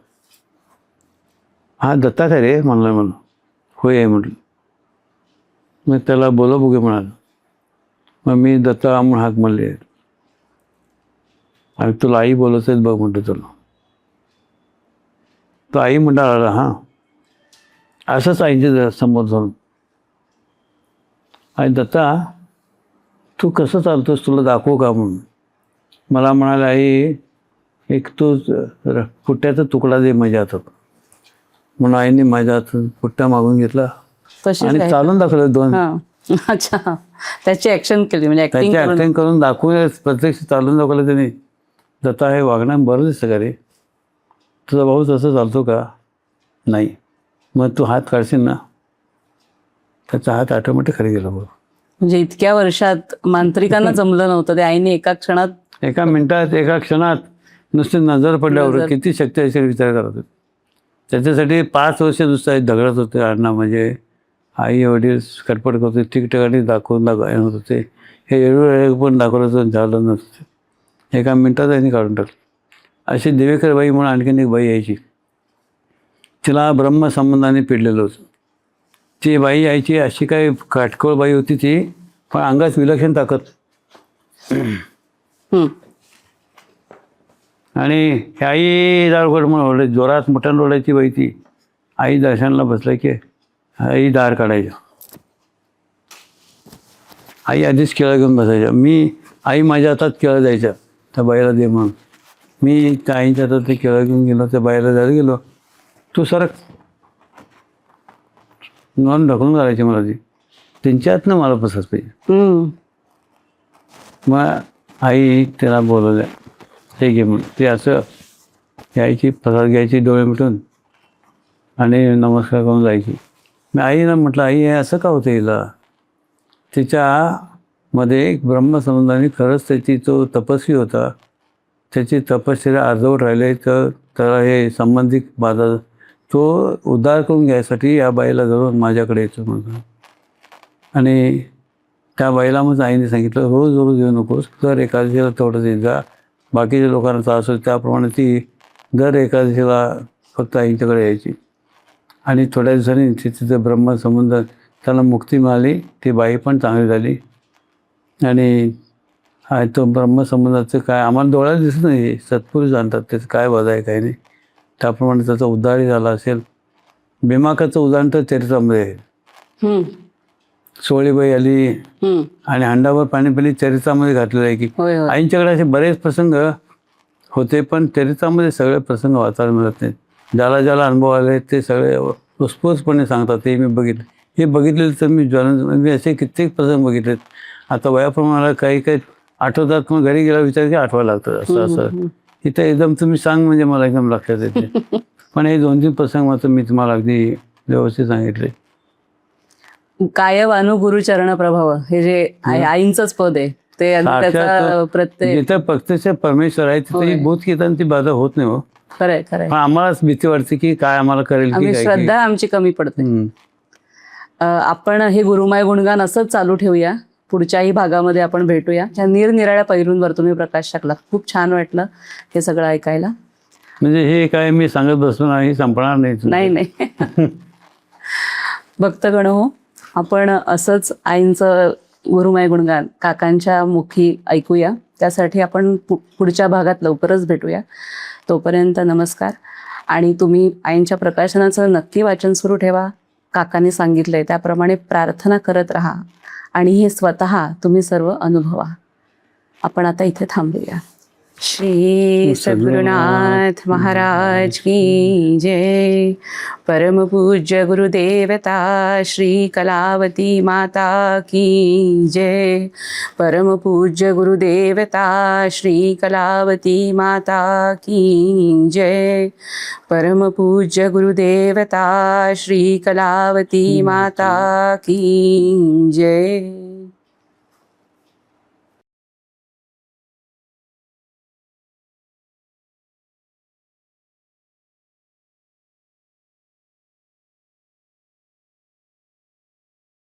हा दत्ता काय रे म्हणलं. होय आहे म्हटलं. मग त्याला बोला बघे म्हणाल. मग मी दत्ता म्हणून हाक म्हणले आणि तुला आई बोलत आहेत बघ म्हटलं तुला. तो आई म्हणता हां. असंच आईच्या समोर जाऊन, आई दत्ता तू कसं चालतोस, तुला दाखवू का म्हणून. मला म्हणाले, आई एक तू पुट्ट्याचा तुकडा दे माझ्या हातात. म्हणून आईने माझ्या हातून पुट्टा मागून घेतला आणि चालून दाखवलं 2. अच्छा. त्याची ऍक्शन केली म्हणजे ऍक्टिंग करून दाखवून प्रत्यक्ष चालून दाखवलं त्यांनी. दत्ता हे वागणं बरं दिसतं का रे, तुझा भाऊ तसं चालतो का? नाही. मग तू हात काढशील ना, त्याचा हात ऑटोमॅटिक खाली गेला. बघ म्हणजे इतक्या वर्षात मांत्रिकांना जमलं नव्हतं ते आईने एका मिनिटात एका क्षणात नुसती नजर पडल्यावर किती शक्ती असेल विचार करत होते. त्याच्यासाठी 5 वर्ष नुसतं दगडत होते अण्णा. म्हणजे आई वडील खटपट करत होते, ठिकठिकाणी दाखवून येत होते. हे एवढं पण दाखवलं झालं नसतं. एका मिनिटात त्यांनी काढून टाकलं. अशी देवेकर बाई म्हणून आणखीन एक बाई यायची, तिला ब्रह्मसंबंधाने पिडलेलं होतं. ती बाई यायची, अशी काही काटकोळ बाई होती ती, पण अंगात विलक्षण ताकद. हम्म. आणि आई दारकड म्हणून ओरडे, जोरात मटण ओरडायची बाई ती. आई दर्शनाला बसलं की आई दार काढायच्या. आई आधीच केळं घेऊन बसायच्या. आई माझ्या हातात केळं द्यायच्या त्या बाईला दे म्हणून. मी त्या आईच्या हातात ते केळं घेऊन गेलो, त्या बाईला द्यायला गेलो, तू सरक नॉन ढकलून घालायची मला ती. त्यांच्या हातनं मला बसत पाहिजे. मग आई त्याला बोलवल्या, ते घे म्हणून. ते असं यायची, प्रसाद घ्यायची डोळे मिटून आणि नमस्कार करून जायची. मी आईला म्हटलं, आई हे असं का होतं हिला? तिच्यामध्ये एक ब्रह्मसंबंधाने खरंच त्याची तो तपस्वी होता, त्याची तपश्चर्या अर्धवट राहिले, तर त्याला हे संबंधित बाधा तो उद्धार करून घ्यायसाठी या बाईला जवळ माझ्याकडे येतो म्हणून. आणि त्या बाईला मग आईने सांगितलं, रोज रोज येऊ नकोस, दर एकादशीला तेवढंच येत जा. बाकीच्या लोकांना त्रास होतो त्याप्रमाणे ती दर एकादशीला फक्त आईच्याकडे यायची. आणि थोड्या दिवसांनी तिचं ब्रह्मसंबंध त्याला मुक्ती मिळाली. ती बाई पण चांगली झाली. आणि तो ब्रह्मसंबंधाचं काय आम्हाला डोळ्यात दिसत नाही, सत्पुरुष जाणतात त्याचं काय वजा आहे काय नाही. त्याप्रमाणे त्याचा उद्धारही झाला असेल. भीमाकाचं उदाहरण तर चरित्रामध्ये आहे. सोळीबाई आली आणि हंडावर पाणी पिली, चरित्रामध्ये घातलेलं आहे की आईंच्याकडे असे बरेच प्रसंग होते, पण चरित्रामध्ये सगळे प्रसंग वाचायला मिळत नाहीत. ज्याला ज्याला अनुभव आले ते सगळे उत्स्फूर्तपणे सांगतात. ते मी बघितलं, हे बघितलेलं तर मी असे कित्येक प्रसंग बघितलेत. आता वयाप्रमाणे काही काही आठवतात, मग घरी गेला विचार की आठवायला लागतं. असं असं इथं एकदम तुम्ही सांग म्हणजे मला एकदम लक्षात येते. पण हे 2-3 प्रसंग मात्र मी तुम्हाला अगदी व्यवस्थित सांगितले. कायव अनुगुरुचरण प्रभाव हे जे आईंचंच पद आहे ते त्याचा प्रत्येक जिथं प्रत्यक्ष परमेश्वर आहे तिथे भूतगीतांची ती बाधा होत नाही. हो खरंय खरंय. पण आम्हालाच भीती वाटते की काय आम्हाला करेल की काय. श्रद्धा आमची कमी पडते. आपण हे गुरुमाय गुणगान असंच चालू ठेवूया. पुढच्याही भागामध्ये आपण भेटूया. ज्या निरनिराळ्या पैलूंवर तुम्ही प्रकाश टाकला. खूप छान वाटलं हे सगळं ऐकायला. म्हणजे हे काय मी सांगत बसलो नाही, संपणार नाही. नाही भक्तगण हो, आपण असंच आईंचं गुरुमाय गुणगान काकांच्या मुखी ऐकूया. त्यासाठी आपण पुढच्या भागात लवकरच भेटूया. तोपर्यंत नमस्कार. आणि तुम्ही आईंच्या प्रकाशनाचं नक्की वाचन सुरू ठेवा. काकांनी सांगितलंय त्याप्रमाणे प्रार्थना करत राहा आणि हे स्वतः तुम्ही सर्व अनुभवा. आपण आता इथे थांबूया. श्री सद्गुरुनाथ महाराज की जय. परम पूज्य गुरुदेवता श्री कलावती माता की जय. परम पूज्य गुरुदेवता श्री कलावती माता की जय. परम पूज्य गुरुदेवता श्री कलावती माता की जय.